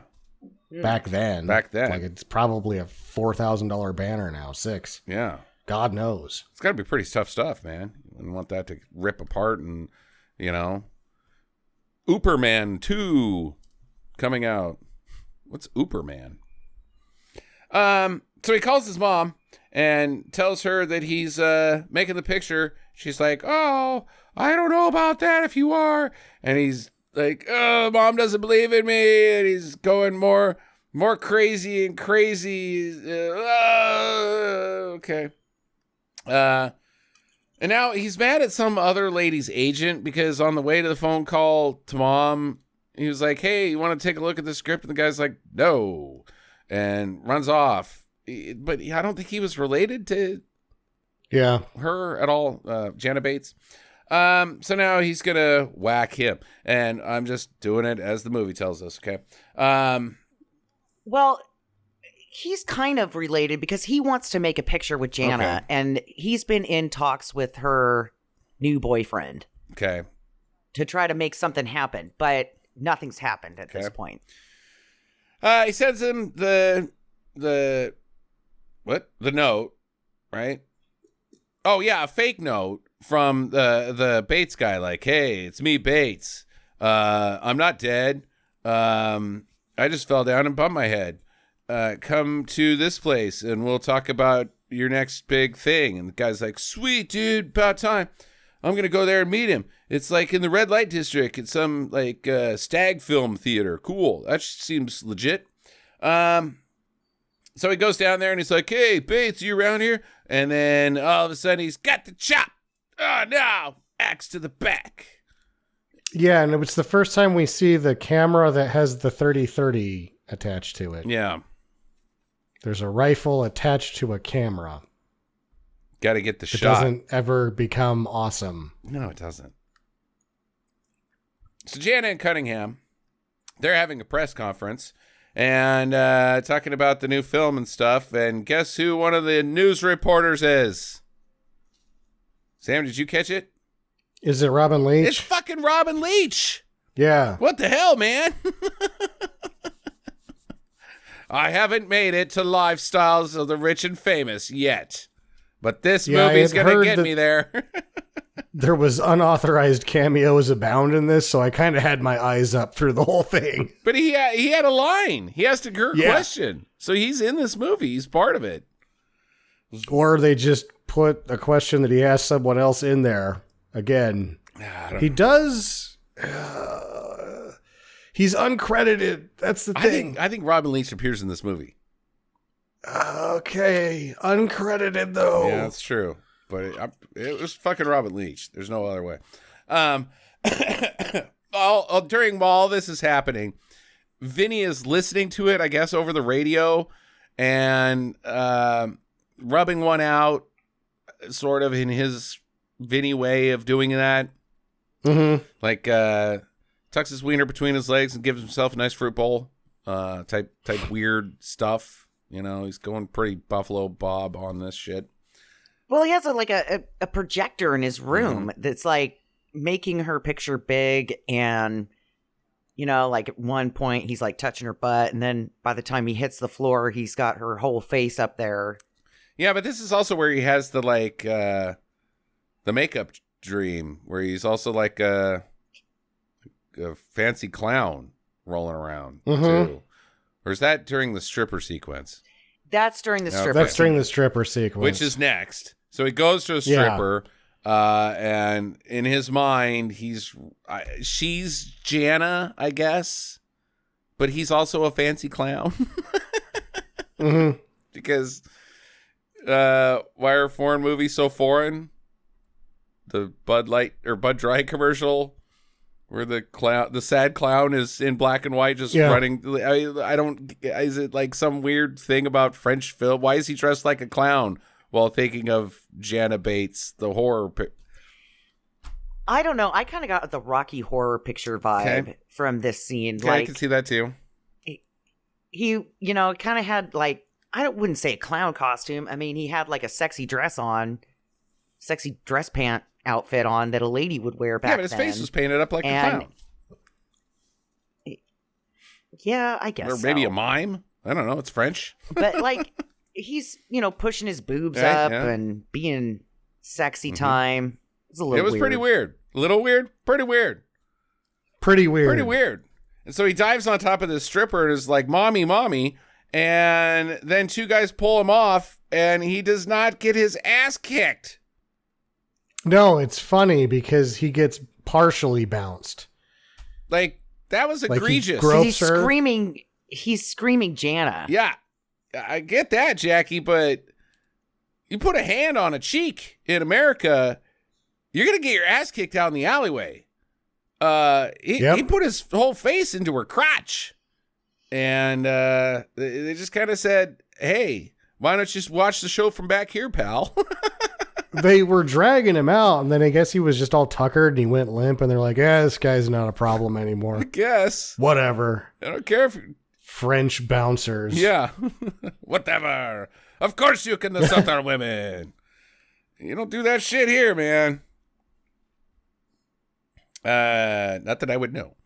Back then. Like it's probably a $4,000 banner now, $6,000. Yeah. God knows. It's got to be pretty tough stuff, man. You wouldn't want that to rip apart and, you know. Ooperman 2 coming out. What's Ooperman? So he calls his mom and tells her that he's making the picture. She's like, "Oh, I don't know about that if you are." And he's like, "Oh, mom doesn't believe in me." And he's going more crazy and crazy. Okay. And now he's mad at some other lady's agent because on the way to the phone call to mom, he was like, "Hey, you want to take a look at the script?" And the guy's like, "No," and runs off. But I don't think he was related to her at all, Jana Bates. So now he's going to whack him. And I'm just doing it as the movie tells us, okay? Well, he's kind of related because he wants to make a picture with Jana, and he's been in talks with her new boyfriend. Okay. To try to make something happen, but nothing's happened at this point. He sends him the note, right? Oh yeah, a fake note from the Bates guy, like, "Hey, it's me, Bates. I'm not dead. I just fell down and bumped my head. Come to this place and we'll talk about your next big thing." And the guy's like, "Sweet, dude, about time. I'm gonna go there and meet him. It's like in the red light district. It's some like stag film theater. Cool. That seems legit." So he goes down there and he's like, "Hey, Bates, you around here?" And then all of a sudden he's got the chop. Oh no! Axe to the back. Yeah, and it's the first time we see the camera that has the 30-30 attached to it. Yeah. There's a rifle attached to a camera. Got to get the shot. It doesn't ever become awesome. No, it doesn't. So Jana and Cunningham, they're having a press conference and talking about the new film and stuff. And guess who one of the news reporters is? Sam, did you catch it? Is it Robin Leach? It's fucking Robin Leach. Yeah. What the hell, man? I haven't made it to Lifestyles of the Rich and Famous yet, but this movie's going to get me there. There was unauthorized cameos abound in this, so I kind of had my eyes up through the whole thing. But he had a line. He asked a question. So he's in this movie. He's part of it. Or they just put a question that he asked someone else in there. Again, he does. He's uncredited. That's the thing. I think Robin Leach appears in this movie. Okay. Uncredited, though. Yeah, that's true. But it was fucking Robin Leach. There's no other way. During all this is happening, Vinny is listening to it, I guess, over the radio and rubbing one out sort of in his Vinny way of doing that. Mm-hmm. Like tucks his wiener between his legs and gives himself a nice fruit bowl type weird stuff. You know, he's going pretty Buffalo Bob on this shit. Well, he has a projector in his room that's like making her picture big, and like at one point he's like touching her butt, and then by the time he hits the floor, he's got her whole face up there. Yeah, but this is also where he has the the makeup dream, where he's also like a fancy clown rolling around too. Or is that during the stripper sequence? That's during the stripper. That's during the stripper sequence, which is next. So he goes to a stripper, and in his mind, she's Jana, I guess, but he's also a fancy clown. Because why are foreign movies so foreign? The Bud Light or Bud Dry commercial, where the sad clown is in black and white, just running. I don't. Is it like some weird thing about French film? Why is he dressed like a clown while thinking of Jana Bates, the horror? I don't know. I kind of got the Rocky Horror Picture vibe from this scene. Yeah, I can see that too. He kind of had like, wouldn't say a clown costume. I mean, he had like a sexy dress pant outfit on that a lady would wear back then. Yeah, but his face was painted up like a clown. Yeah, I guess. Or maybe a mime. I don't know. It's French. But like, he's pushing his boobs up and being sexy time. It was pretty weird. A little weird. Pretty weird. Pretty weird. Pretty weird. And so he dives on top of this stripper and is like, "Mommy, mommy." And then two guys pull him off, and he does not get his ass kicked. No, it's funny because he gets partially bounced. Like, that was egregious. He's screaming Jana. Yeah, I get that, Jackie, but you put a hand on a cheek in America, you're going to get your ass kicked out in the alleyway. He put his whole face into her crotch. And they just kind of said, "Hey, why don't you just watch the show from back here, pal?" They were dragging him out, and then I guess he was just all tuckered and he went limp, and they're like, this guy's not a problem anymore. I guess. Whatever. I don't care if you... French bouncers. Yeah. Whatever. Of course you can assault our women. You don't do that shit here, man. Not that I would know.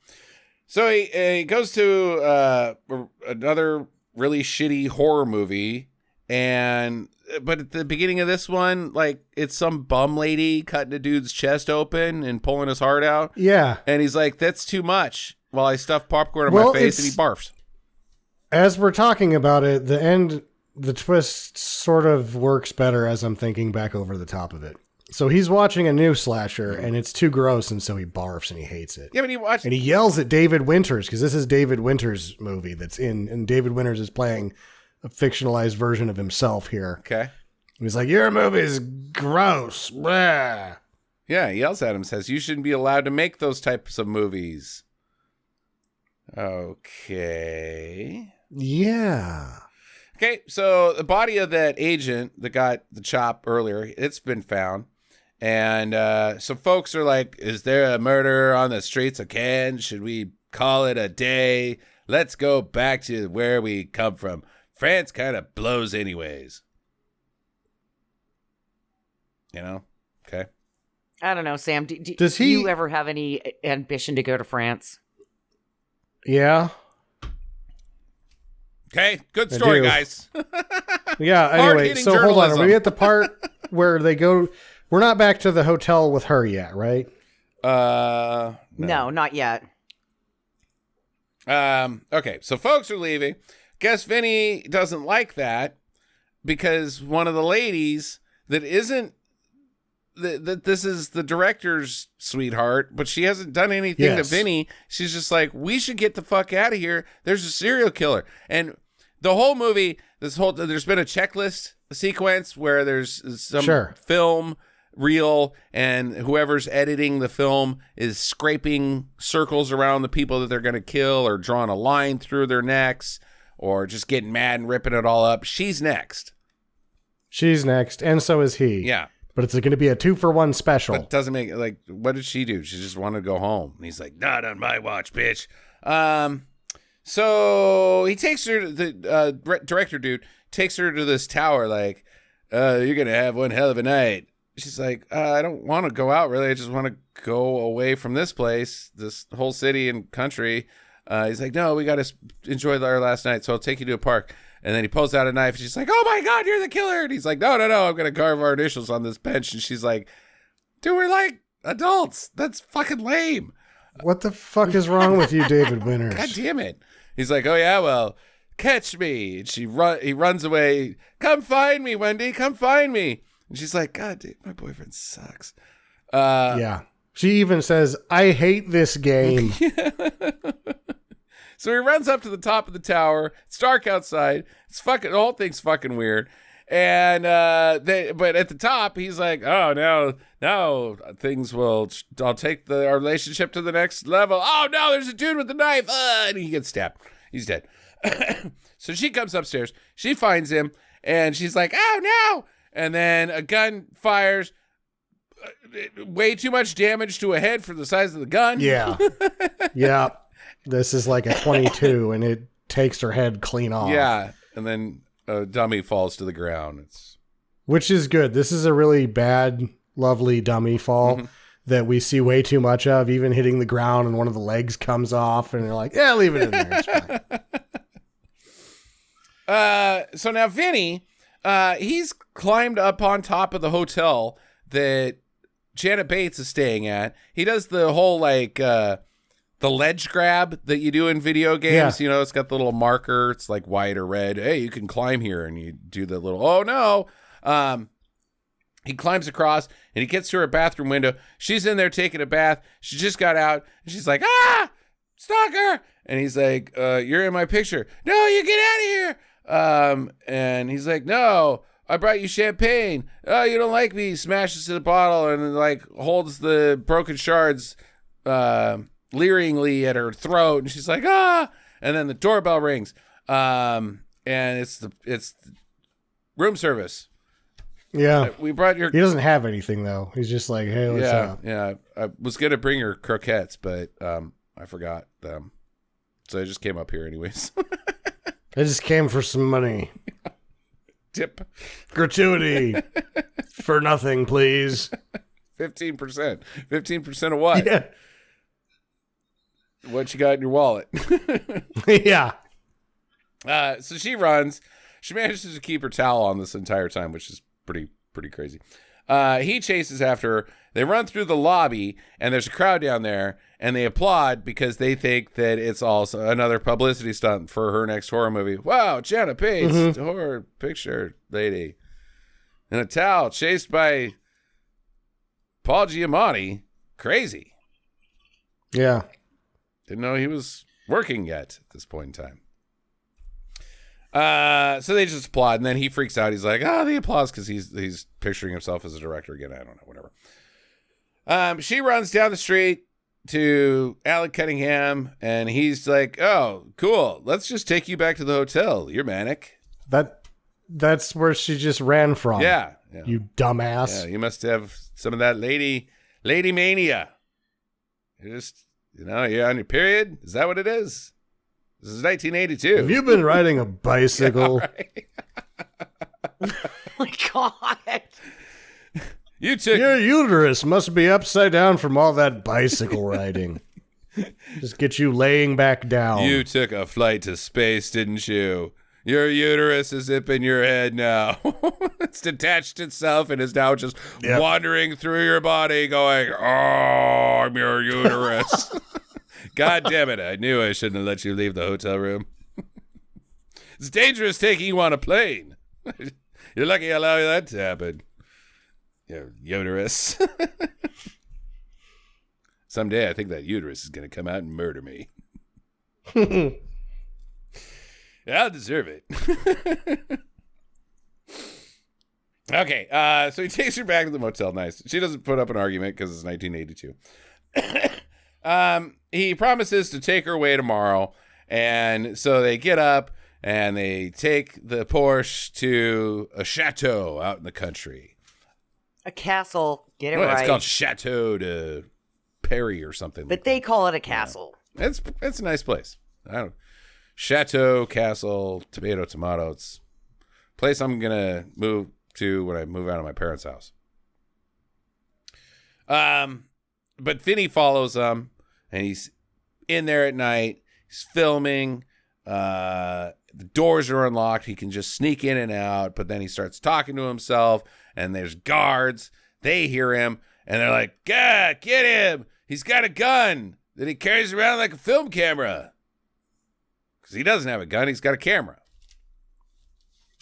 So he goes to another really shitty horror movie, but at the beginning of this one, like, it's some bum lady cutting a dude's chest open and pulling his heart out. Yeah. And he's like, "That's too much," while I stuff popcorn on my face, and he barfs. As we're talking about it, the twist sort of works better as I'm thinking back over the top of it. So he's watching a new slasher, and it's too gross, and so he barfs and he hates it. Yeah, but he yells at David Winters, because this is David Winters' movie that's in, and David Winters is playing a fictionalized version of himself here. Okay. And he's like, "Your movie is gross." Blah. Yeah, he yells at him, says, "You shouldn't be allowed to make those types of movies." Okay. Yeah. Okay, so the body of that agent that got the chop earlier, it's been found. And some folks are like, "Is there a murder on the streets of Cannes? Should we call it a day? Let's go back to where we come from. France kind of blows anyways." Okay. I don't know, Sam. Do you ever have any ambition to go to France? Yeah. Okay, good story, guys. Yeah, anyway, so hold on. Are we at the part where they go... We're not back to the hotel with her yet, right? No, not yet. Okay, so folks are leaving. Guess Vinny doesn't like that because one of the ladies that isn't... that this is the director's sweetheart, but she hasn't done anything to Vinny. She's just like, "We should get the fuck out of here. There's a serial killer." And the whole movie, there's been a checklist sequence where there's some film reel, and whoever's editing the film is scraping circles around the people that they're going to kill, or drawing a line through their necks, or just getting mad and ripping it all up. She's next. And so is he. Yeah. But it's going to be a 2-for-1 special. But it doesn't make, like, what did she do? She just wanted to go home. And he's like, "Not on my watch, bitch." So he takes her, the director dude takes her to this tower, like, "You're going to have one hell of a night. she's like, I don't want to go out really. I just want to go away from this place, this whole city and country. He's like, no, we got to enjoy our last night, so I'll take you to a park. And then he pulls out a knife. And she's like, oh, my God, you're the killer. And he's like, no, I'm going to carve our initials on this bench. And she's like, dude, we're like adults. That's fucking lame. What the fuck is wrong with you, David Winters? God damn it. He's like, oh, yeah, well, catch me. And he runs away. Come find me, Wendy. Come find me. And she's like, God, dude, my boyfriend sucks. Yeah. She even says, I hate this game. So he runs up to the top of the tower. It's dark outside. It's fucking, the whole thing's fucking weird. And but at the top, he's like, oh, no, things will, I'll take our relationship to the next level. Oh, no, there's a dude with a knife. And he gets stabbed. He's dead. So she comes upstairs. She finds him, and she's like, oh, no. And then a gun fires. Way too much damage to a head for the size of the gun. Yeah. Yeah. This is like a 22, and it takes her head clean off. Yeah, and then a dummy falls to the ground. Which is good. This is a really bad, lovely dummy fall that we see way too much of, even hitting the ground and one of the legs comes off, and they're like, yeah, leave it in there. It's fine. So now Vinny, he's climbed up on top of the hotel that Jana Bates is staying at. He does the whole, like, the ledge grab that you do in video games. Yeah. You know, it's got the little marker. It's like white or red. Hey, you can climb here. And you do the little, oh no. He climbs across and he gets to her bathroom window. She's in there taking a bath. She just got out. And she's like, stalker. And he's like, you're in my picture. No, you get out of here. And he's like, no, I brought you champagne. Oh, you don't like me. He smashes the bottle and like holds the broken shards, leeringly at her throat, and she's like, and then the doorbell rings, and it's room service. Yeah, we brought your. He doesn't have anything though. He's just like, hey, what's up? Yeah, I was gonna bring her croquettes, but I forgot them, so I just came up here anyways. I just came for some money. Tip, gratuity for nothing, please. 15%. 15% of what? Yeah. What you got in your wallet? Yeah. So she runs. She manages to keep her towel on this entire time, which is pretty crazy. He chases after her. They run through the lobby, and there's a crowd down there, and they applaud because they think that it's also another publicity stunt for her next horror movie. Wow, Jana Bates, horror picture lady, in a towel, chased by Paul Giamatti. Crazy. Yeah. Didn't know he was working yet at this point in time. So they just applaud, and then he freaks out. He's like, the applause, because he's picturing himself as a director again. I don't know, whatever. She runs down the street to Alec Cunningham, and he's like, oh, cool. Let's just take you back to the hotel. You're manic. That's where she just ran from. Yeah. You dumbass. Yeah, you must have some of that lady mania. You're just... you're on your period? Is that what it is? This is 1982. Have you been riding a bicycle? Oh my God. Your uterus must be upside down from all that bicycle riding. Just get you laying back down. You took a flight to space, didn't you? Your uterus is up in your head now. It's detached itself and is now just wandering through your body going, oh, I'm your uterus. God damn it. I knew I shouldn't have let you leave the hotel room. It's dangerous taking you on a plane. You're lucky I allow that to happen. Your uterus. Someday I think that uterus is going to come out and murder me. I'll deserve it. Okay, so he takes her back to the motel. Nice. She doesn't put up an argument because it's 1982. He promises to take her away tomorrow, and so they get up and they take the Porsche to a chateau out in the country. A castle. Get it right. It's called Chateau de Perry or something. But they call it a castle. Yeah. It's a nice place. I don't. Chateau, castle, tomato. It's a place I'm gonna move to when I move out of my parents' house. But Vinny follows him, and he's in there at night. He's filming. The doors are unlocked. He can just sneak in and out, but then he starts talking to himself, and there's guards. They hear him, and they're like, "God, get him! He's got a gun that he carries around like a film camera." Because he doesn't have a gun. He's got a camera.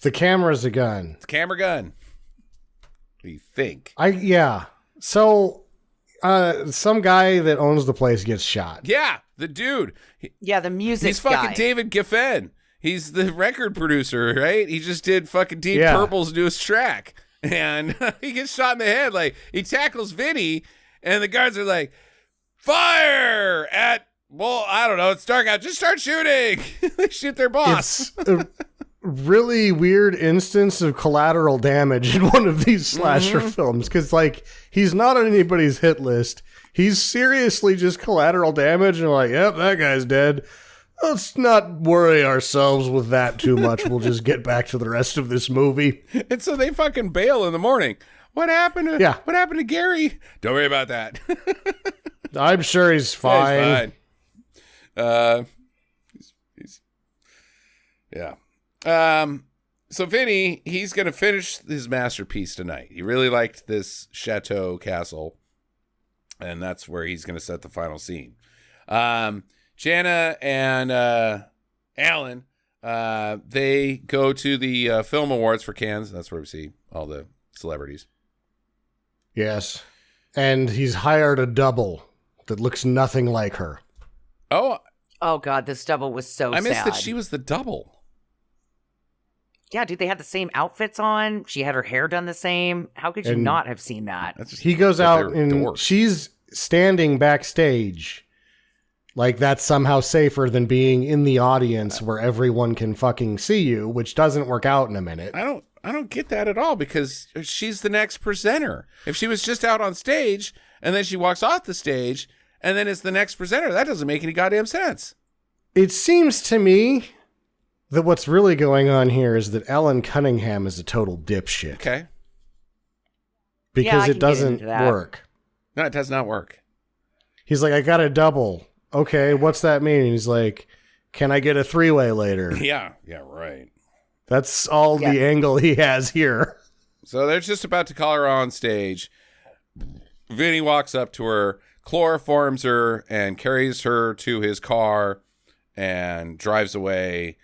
The camera's a gun. It's a camera gun. What do you think? Yeah. So, some guy that owns the place gets shot. Yeah, the dude. Yeah, the music He's fucking guy. David Geffen. He's the record producer, right? He just did fucking Deep Purple's newest track. And he gets shot in the head. Like, he tackles Vinny, and the guards are like, "Fire at, well, I don't know, it's dark out. Just start shooting." They shoot their boss. It's a really weird instance of collateral damage in one of these slasher films. Because, like, he's not on anybody's hit list. He's seriously just collateral damage. And like, yep, that guy's dead. Let's not worry ourselves with that too much. We'll just get back to the rest of this movie. And so they fucking bail in the morning. What happened to Gary? Don't worry about that. I'm sure he's fine. Yeah, he's fine. Yeah. So Vinny, he's going to finish his masterpiece tonight. He really liked this chateau castle, and that's where he's going to set the final scene. Jana and Alan, they go to the film awards for Cannes. That's where we see all the celebrities. Yes. And he's hired a double that looks nothing like her. Oh, God, this double was so sad. I missed that she was the double. Yeah, dude, they had the same outfits on. She had her hair done the same. How could you not have seen that? He goes out and she's standing backstage. Like, that's somehow safer than being in the audience where everyone can fucking see you, which doesn't work out in a minute. I don't get that at all, because she's the next presenter. If she was just out on stage and then she walks off the stage and then it's the next presenter, that doesn't make any goddamn sense. It seems to me that what's really going on here is that Ellen Cunningham is a total dipshit. Okay. Because it doesn't work. No, it does not work. He's like, "I got a double." "Okay, what's that mean?" And he's like, "Can I get a three-way later?" Yeah, right. That's all the angle he has here. So they're just about to call her on stage. Vinny walks up to her, chloroforms her, and carries her to his car and drives away,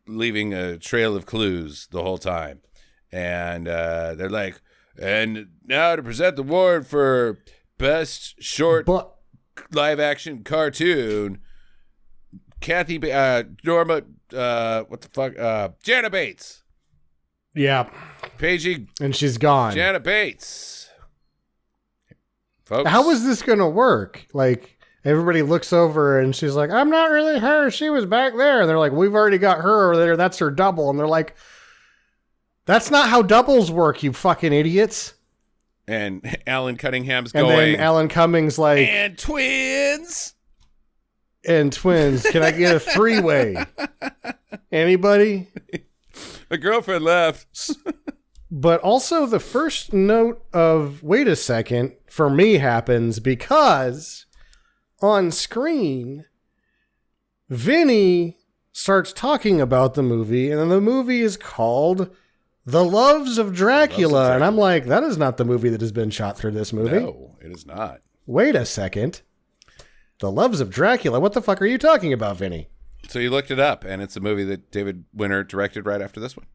leaving a trail of clues the whole time. And they're like, "And now to present the award for best short live action cartoon, Norma, Jana Bates." Yeah. Paigey. And she's gone. Jana Bates. Folks. How is this going to work? Like, everybody looks over and she's like, "I'm not really her. She was back there." And they're like, "We've already got her over there. That's her double." And they're like, "That's not how doubles work, you fucking idiots." And Alan Cunningham's and going. And then Alan Cummings like, "And twins. And twins. Can I get a three-way? Anybody?" The girlfriend left. But also the first note of, wait a second, for me happens because on screen, Vinny starts talking about the movie, and the movie is called The Loves of Dracula. And I'm like, that is not the movie that has been shot through this movie. No, it is not. Wait a second. The Loves of Dracula? What the fuck are you talking about, Vinny? So you looked it up, and it's a movie that David Winter directed right after this one?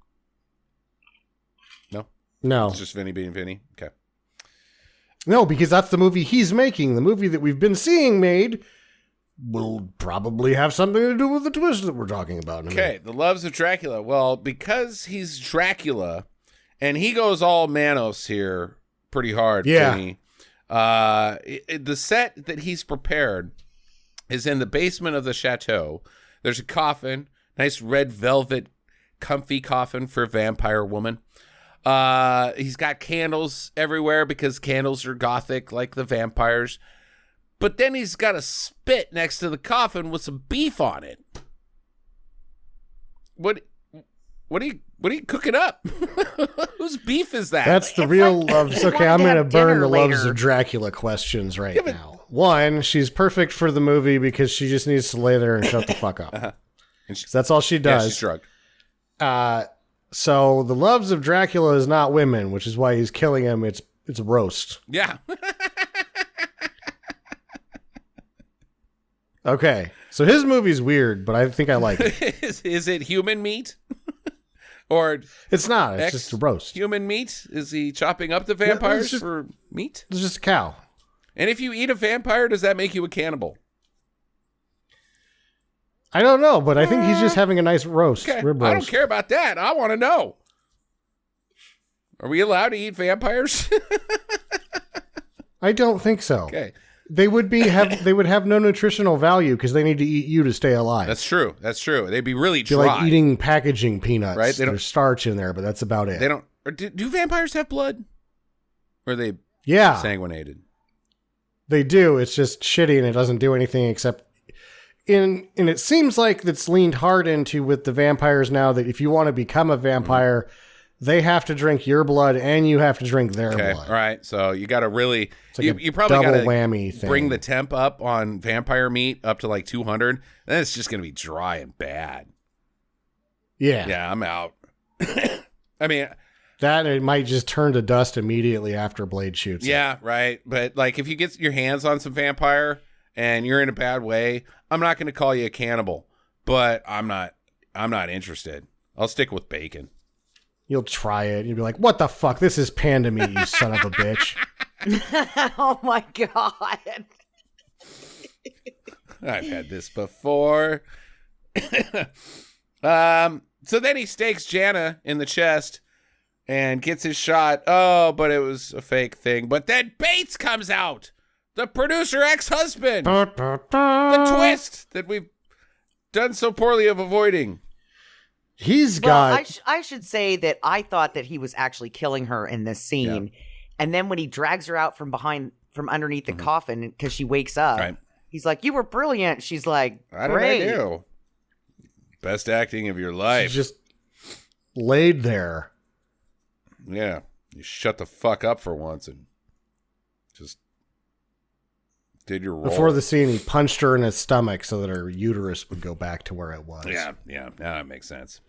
No. It's just Vinny being Vinny? Okay. No, because that's the movie he's making. The movie that we've been seeing made will probably have something to do with the twist that we're talking about. Okay, The Loves of Dracula. Well, because he's Dracula, and he goes all Manos here pretty hard, Vinny. The set that he's prepared is in the basement of the chateau. There's a coffin, nice red velvet, comfy coffin for a vampire woman. He's got candles everywhere because candles are gothic like the vampires. But then he's got a spit next to the coffin with some beef on it. What What are you cooking up? Whose beef is that? That's the It's real like loves. they Okay, wanted I'm to going to have burn dinner the loves later. of Dracula questions right Yeah, but- now. One, she's perfect for the movie because she just needs to lay there and shut the fuck up. And she, That's all she yeah, does. she's drunk. So the loves of Dracula is not women, which is why he's killing him. It's a roast. Yeah. Okay, so his movie's weird, but I think I like it. Is it human meat? Or It's not. It's just a roast. human meat? Is he chopping up the vampires just- for meat? It's just a cow. And if you eat a vampire, does that make you a cannibal? I don't know, but I think he's just having a nice roast, Okay. rib I roast. don't care about that. I want to know. Are we allowed to eat vampires? I don't think so. Okay. They would have no nutritional value because they need to eat you to stay alive. That's true. That's true. They'd be really You're dry. like eating packaging peanuts. Right? They don't- There's starch in there, but that's about it. They don't. Or do vampires have blood? Or are they Yeah, sanguinated? they do. It's just shitty and it doesn't do anything except. And it seems like that's leaned hard into with the vampires now that if you want to become a vampire, they have to drink your blood and you have to drink their Okay. blood. All right. So you got to really. It's like You a probably got double to whammy thing. bring the temp up on vampire meat up to like 200. Then it's just going to be dry and bad. Yeah. Yeah, I'm out. I mean, That it might just turn to dust immediately after Blade shoots. it. yeah, right. But like if you get your hands on some vampire and you're in a bad way, I'm not going to call you a cannibal, but I'm not interested. I'll stick with bacon. You'll try it. You'll be like, what the fuck? This is panda meat, you son of a bitch. Oh my god. I've had this before. So then he stakes Jana in the chest and gets his shot. Oh, but it was a fake thing. But then Bates comes out. The producer ex-husband. The twist that we've done so poorly of avoiding. He's Well, got. I should say that I thought that he was actually killing her in this scene. And then when he drags her out from underneath the coffin because she wakes up, Right. he's like, "You were brilliant." She's like, How did "Great." I do? Best acting of your life. She's just laid there. Yeah. You shut the fuck up for once and just did your role. Before the scene, he punched her in his stomach so that her uterus would go back to where it was. Yeah. Now that makes sense.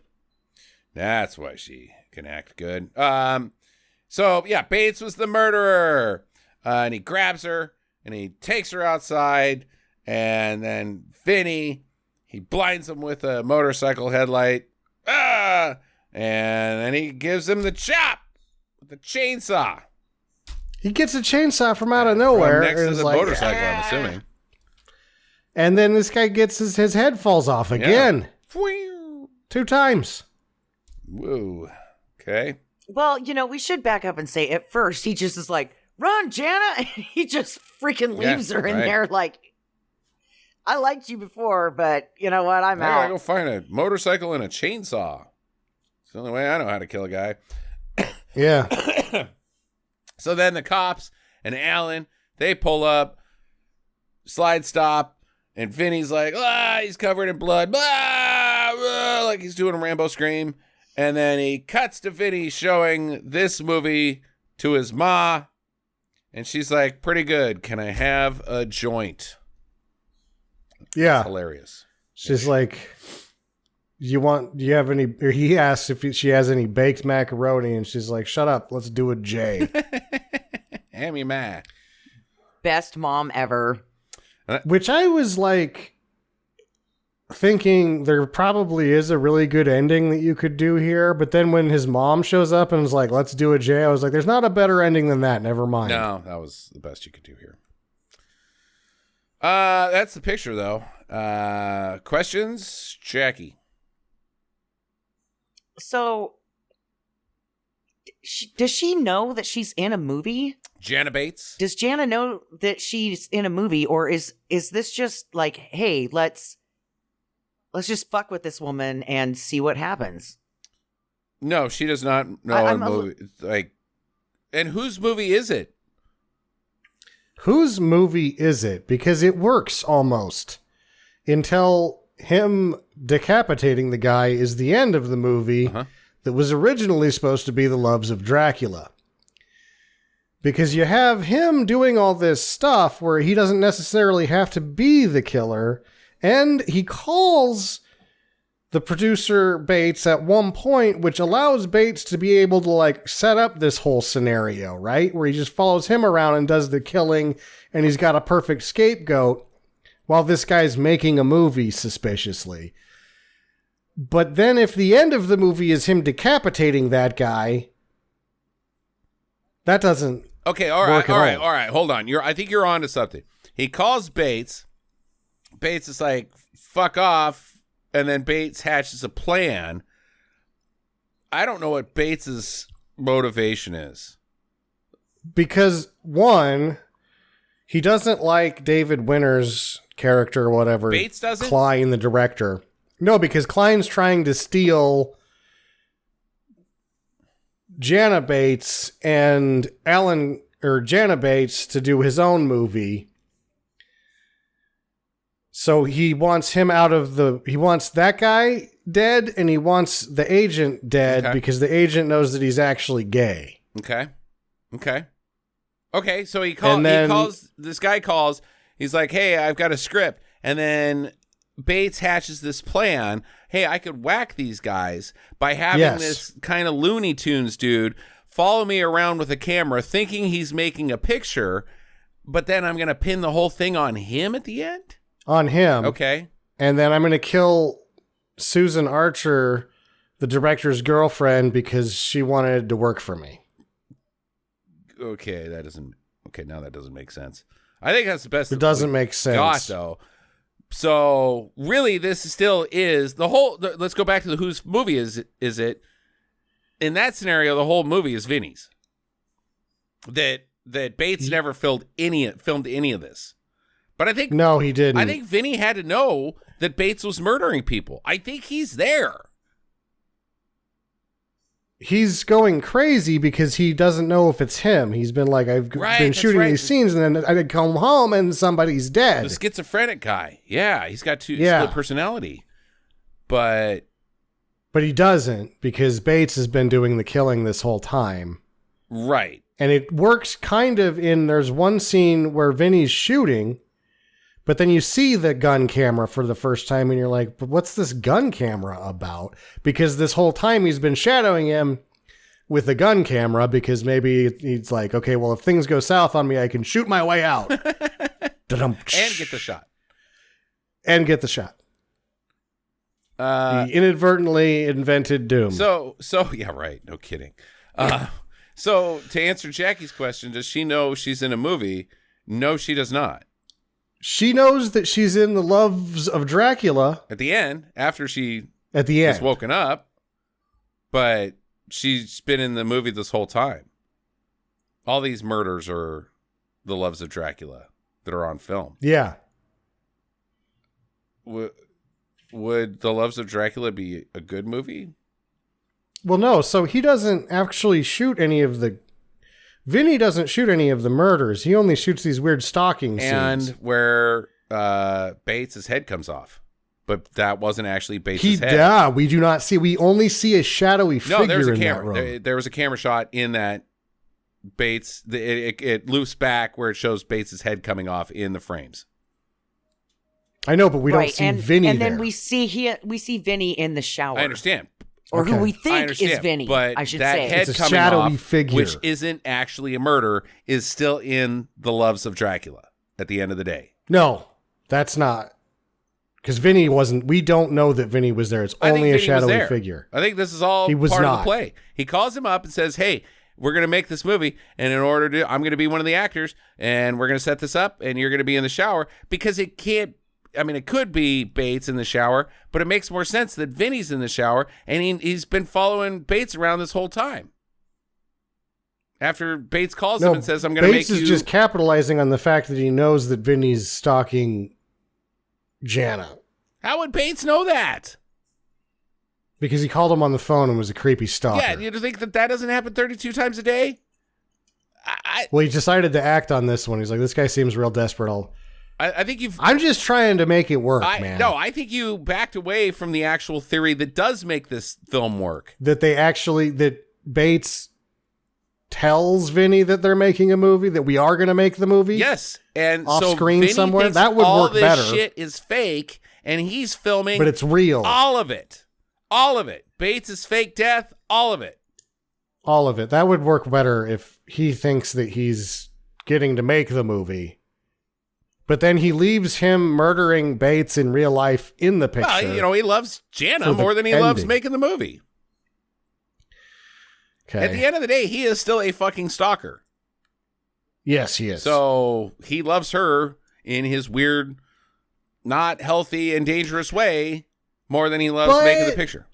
That's why she can act good. So yeah, Bates was the murderer, and he grabs her and he takes her outside, and then Vinny, he blinds him with a motorcycle headlight, and then he gives him the chop with the chainsaw. He gets a chainsaw from out of nowhere. From next and to is the like, motorcycle, I'm assuming. And then this guy gets his head falls off again. Yeah. 2 times. Woo. Okay. Well, we should back up and say at first he just is like, "Run, Jana!" And he just freaking leaves her in right. there like, "I liked you before, but you know what? I'm I gotta out." go find a motorcycle and a chainsaw. It's the only way I know how to kill a guy. Yeah. So then the cops and Alan, they pull up, slide stop, and Vinny's like, he's covered in blood, like he's doing a Rambo scream. And then he cuts to Vinny showing this movie to his ma, and she's like, "Pretty good. Can I have a joint?" Yeah. Hilarious. She's like, do you have any, or he asks if she has any baked macaroni, and she's like, shut up, let's do a J. Hammy ma. Best mom ever. Which I was like, thinking there probably is a really good ending that you could do here, but then when his mom shows up and is like, let's do a J, I was like, there's not a better ending than that, never mind. No, that was the best you could do here. That's the picture, though. Questions? Jackie. So, does she know that she's in a movie? Jana Bates? Does Jana know that she's in a movie, or is this just like, hey, let's just fuck with this woman and see what happens? No, she does not know a movie. And whose movie is it? Whose movie is it? Because it works almost until him decapitating the guy is the end of the movie. Uh-huh. that was originally supposed to be the loves of Dracula. Because you have him doing all this stuff where he doesn't necessarily have to be the killer, and he calls the producer Bates at one point, which allows Bates to be able to like set up this whole scenario, right? Where he just follows him around and does the killing, and he's got a perfect scapegoat while this guy's making a movie suspiciously. But then if the end of the movie is him decapitating that guy, that doesn't all right. Hold on. I think you're onto something. He calls Bates. Bates is like, fuck off. And then Bates hatches a plan. I don't know what Bates's motivation is. Because, one, he doesn't like David Winter's character or whatever. Bates doesn't? Klein, the director. No, because Klein's trying to steal Jana Bates and Jana Bates to do his own movie. So he wants him he wants that guy dead, and he wants the agent dead because the agent knows that he's actually gay. Okay. So this guy calls, he's like, hey, I've got a script. And then Bates hatches this plan. Hey, I could whack these guys by having this kind of Looney Tunes dude follow me around with a camera thinking he's making a picture, but then I'm going to pin the whole thing on him at the end? On him. Okay. And then I'm going to kill Susan Archer, the director's girlfriend, because she wanted to work for me. Okay, now that doesn't make sense. I think that's the best. It doesn't make sense. Got, though. So, really, this still is the whole... Let's go back to whose movie is it? In that scenario, the whole movie is Vinny's. That Bates never filmed any of this. But I think... No, he didn't. I think Vinny had to know that Bates was murdering people. I think he's there. He's going crazy because he doesn't know if it's him. He's been like, I've been shooting these scenes, and then I come home and somebody's dead. The schizophrenic guy. Yeah, he's got split personality. But he doesn't, because Bates has been doing the killing this whole time. Right. And it works kind of there's one scene where Vinny's shooting, but then you see the gun camera for the first time, and you're like, but what's this gun camera about? Because this whole time he's been shadowing him with the gun camera, because maybe he's like, okay, well, if things go south on me, I can shoot my way out. And get the shot. He inadvertently invented Doom. So yeah, right. No kidding. So to answer Jackie's question, does she know she's in a movie? No, she does not. She knows that she's in the Loves of Dracula. At the end, after she is woken up, but she's been in the movie this whole time. All these murders are the Loves of Dracula that are on film. Yeah. Would the Loves of Dracula be a good movie? Well, no. So he doesn't actually shoot any of the... Vinny doesn't shoot any of the murders. He only shoots these weird stalking scenes. And where Bates' head comes off. But that wasn't actually Bates' head. Yeah, we do not see. We only see a shadowy figure there's a in camera. that room. There was a camera shot in that Bates. It loops back where it shows Bates' head coming off in the frames. I know, but we don't see Vinny and there. then we see Vinny in the shower. I understand. Or who we think is Vinny, but I should that say. head it's a coming shadowy off, figure, which isn't actually a murder, is still in the Loves of Dracula at the end of the day. No, that's not. Because Vinny wasn't. We don't know that Vinny was there. It's only a shadowy figure. I think this is all part of the play. He calls him up and says, hey, we're going to make this movie, and in order to, I'm going to be one of the actors, and we're going to set this up, and you're going to be in the shower, because it can't. I mean, it could be Bates in the shower, but it makes more sense that Vinny's in the shower, and he's been following Bates around this whole time. After Bates calls him and says, I'm going to make you... Bates is just capitalizing on the fact that he knows that Vinny's stalking Jana. How would Bates know that? Because he called him on the phone and was a creepy stalker. Yeah, you think that doesn't happen 32 times a day? Well, he decided to act on this one. He's like, this guy seems real desperate. I think you've. I'm just trying to make it work, man. No, I think you backed away from the actual theory that does make this film work. That Bates tells Vinny that they're making a movie, that we are going to make the movie. Yes, and off so screen Vinny somewhere. thinks That would all work this better. Shit is fake, and he's filming, but it's real. All of it. Bates' fake death. All of it. All of it. That would work better if he thinks that he's getting to make the movie. But then he leaves him murdering Bates in real life in the picture. Well, he loves Jana more than he loves making the movie. Okay. At the end of the day, he is still a fucking stalker. Yes, he is. So he loves her in his weird, not healthy and dangerous way more than he loves making the picture.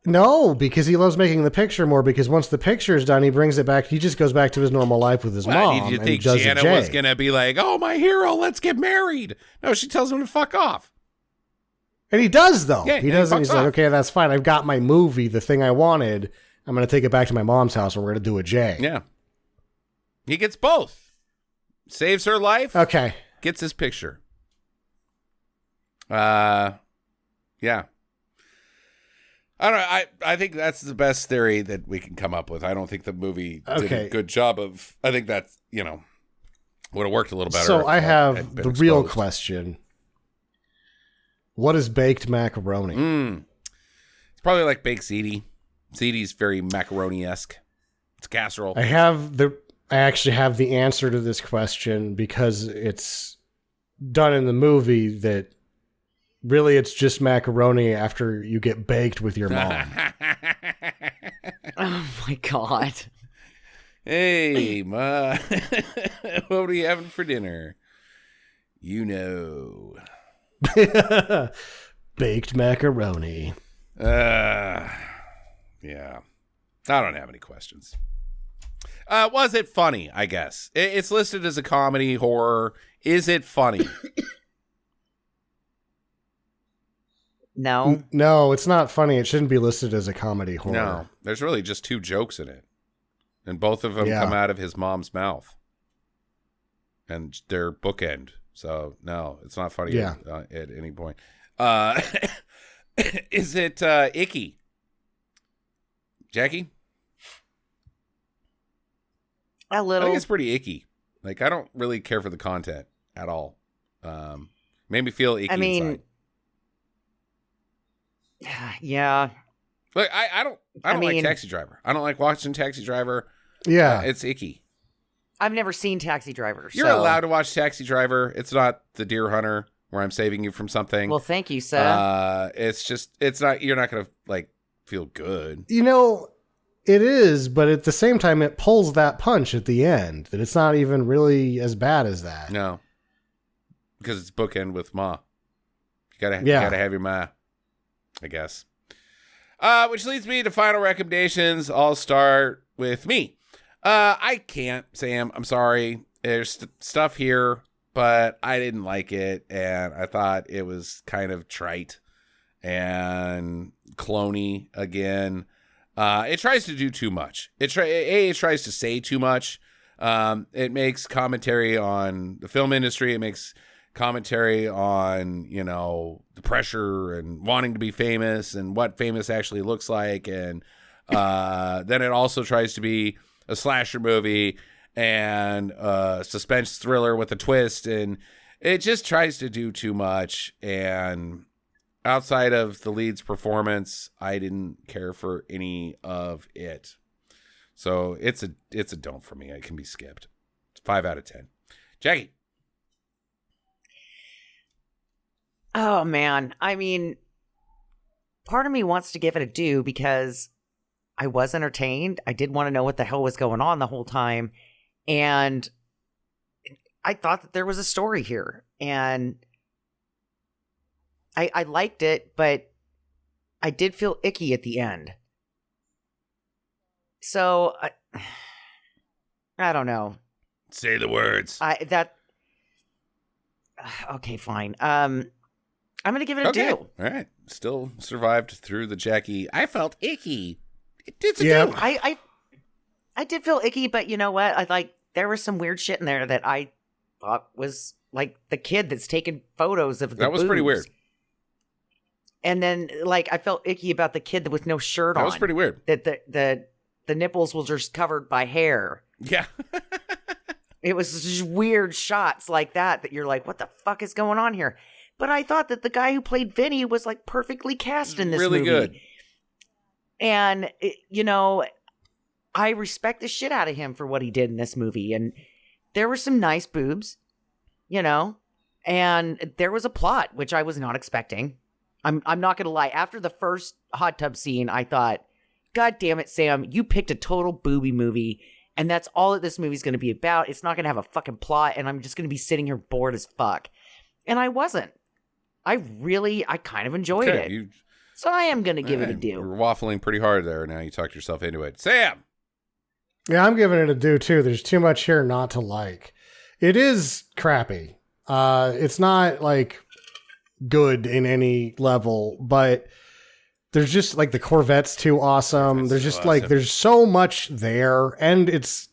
No, because he loves making the picture more, because once the picture is done, he brings it back. He just goes back to his normal life with his mom. Did you think Jana was going to be like, oh, my hero, let's get married? No, she tells him to fuck off. And he does, though. Yeah, he does. He's off. like, okay, that's fine. I've got my movie, the thing I wanted. I'm going to take it back to my mom's house, and we're going to do a J. Yeah. He gets both. Saves her life. Okay. Gets his picture. Yeah. I don't know. I think that's the best theory that we can come up with. I don't think the movie did a good job of. I think that's, would have worked a little better. So I have the real question. What is baked macaroni? It's probably like baked ziti. Ziti's very macaroni-esque. It's casserole. I actually have the answer to this question, because it's done in the movie that really it's just macaroni after you get baked with your mom. Oh my God. Hey, Ma. What are you having for dinner? Baked macaroni. Yeah. I don't have any questions. Was it funny? I guess. It's listed as a comedy horror. Is it funny? No. No, it's not funny. It shouldn't be listed as a comedy horror. No. There's really just 2 jokes in it. And both of them come out of his mom's mouth. And they're bookend. So, no, it's not funny at any point. Is it icky? Jackie? A little. I think it's pretty icky. Like, I don't really care for the content at all. Made me feel icky inside. Yeah. Look, I don't like Taxi Driver. I don't like watching Taxi Driver. Yeah. It's icky. I've never seen Taxi Driver. You're allowed to watch Taxi Driver. It's not The Deer Hunter where I'm saving you from something. Well, thank you, sir. It's not, you're not going to like feel good. It is, but at the same time, it pulls that punch at the end that it's not even really as bad as that. No. Because it's bookend with Ma. You gotta have your Ma, I guess. Which leads me to final recommendations. I'll start with me. I can't, Sam. I'm sorry. There's stuff here, but I didn't like it, and I thought it was kind of trite and cloney again. It tries to do too much. It tries to say too much. It makes commentary on the film industry. It makes commentary on, the pressure and wanting to be famous and what famous actually looks like. And then it also tries to be a slasher movie and a suspense thriller with a twist. And it just tries to do too much. And outside of the lead's performance, I didn't care for any of it. So it's a don't for me. It can be skipped. It's 5 out of 10. Jackie. Oh, man. I mean, part of me wants to give it a do because I was entertained. I did want to know what the hell was going on the whole time. And I thought that there was a story here. And I liked it, but I did feel icky at the end. So, I don't know. Say the words. Okay, fine. I'm going to give it a do. All right. Still survived through the Jackie. I felt icky. It's a do. I did feel icky, but you know what? There was some weird shit in there that I thought was like the kid that's taking photos of the That was pretty boobs. weird. And then like I felt icky about the kid with no shirt on. That was pretty weird. That the nipples were just covered by hair. Yeah. It was just weird shots like that you're like, what the fuck is going on here? But I thought that the guy who played Vinny was like perfectly cast in this really movie. Good. And, you know, I respect the shit out of him for what he did in this movie. And there were some nice boobs, you know, and there was a plot, which I was not expecting. I'm not going to lie. After the first hot tub scene, I thought, God damn it, Sam, you picked a total booby movie. And that's all that this movie's going to be about. It's not going to have a fucking plot. And I'm just going to be sitting here bored as fuck. And I wasn't. I kind of enjoyed it. So I am going to give it a do. You're waffling pretty hard there. Now you talked yourself into it. Sam! Yeah, I'm giving it a do too. There's too much here not to like. It is crappy. It's not like good in any level, but there's just like the Corvette's too awesome. There's just like, there's so much there. And it's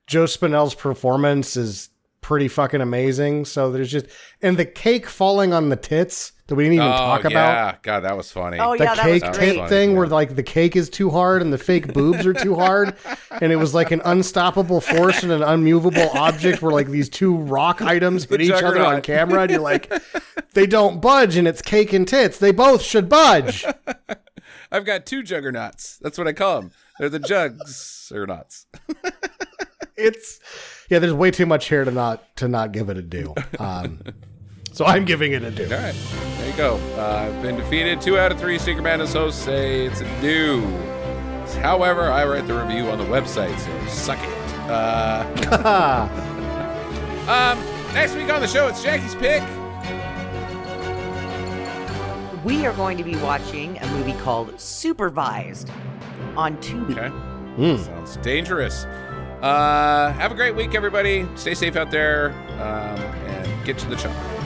Joe Spinell's performance is pretty fucking amazing. So there's just, and the cake falling on the tits that we didn't even talk about. Yeah, God, that was funny. Oh, the yeah, cake that was tit great. thing where like the cake is too hard and the fake boobs are too hard. And it was like an unstoppable force and an unmovable object where like these two rock items hit each other on camera. And you're like, they don't budge and it's cake and tits. They both should budge. I've got two juggernauts. That's what I call them. They're the jugs or nuts. There's way too much here to not give it a do. So I'm giving it a do. All right, there you go. I've been defeated. 2 out of 3 Stinker Madness hosts say it's a do. However, I write the review on the website, so suck it. Next week on the show, it's Jackie's pick. We are going to be watching a movie called Supervised on Tubi. Okay. Sounds dangerous. Have a great week, everybody. Stay safe out there, and get to the chopper.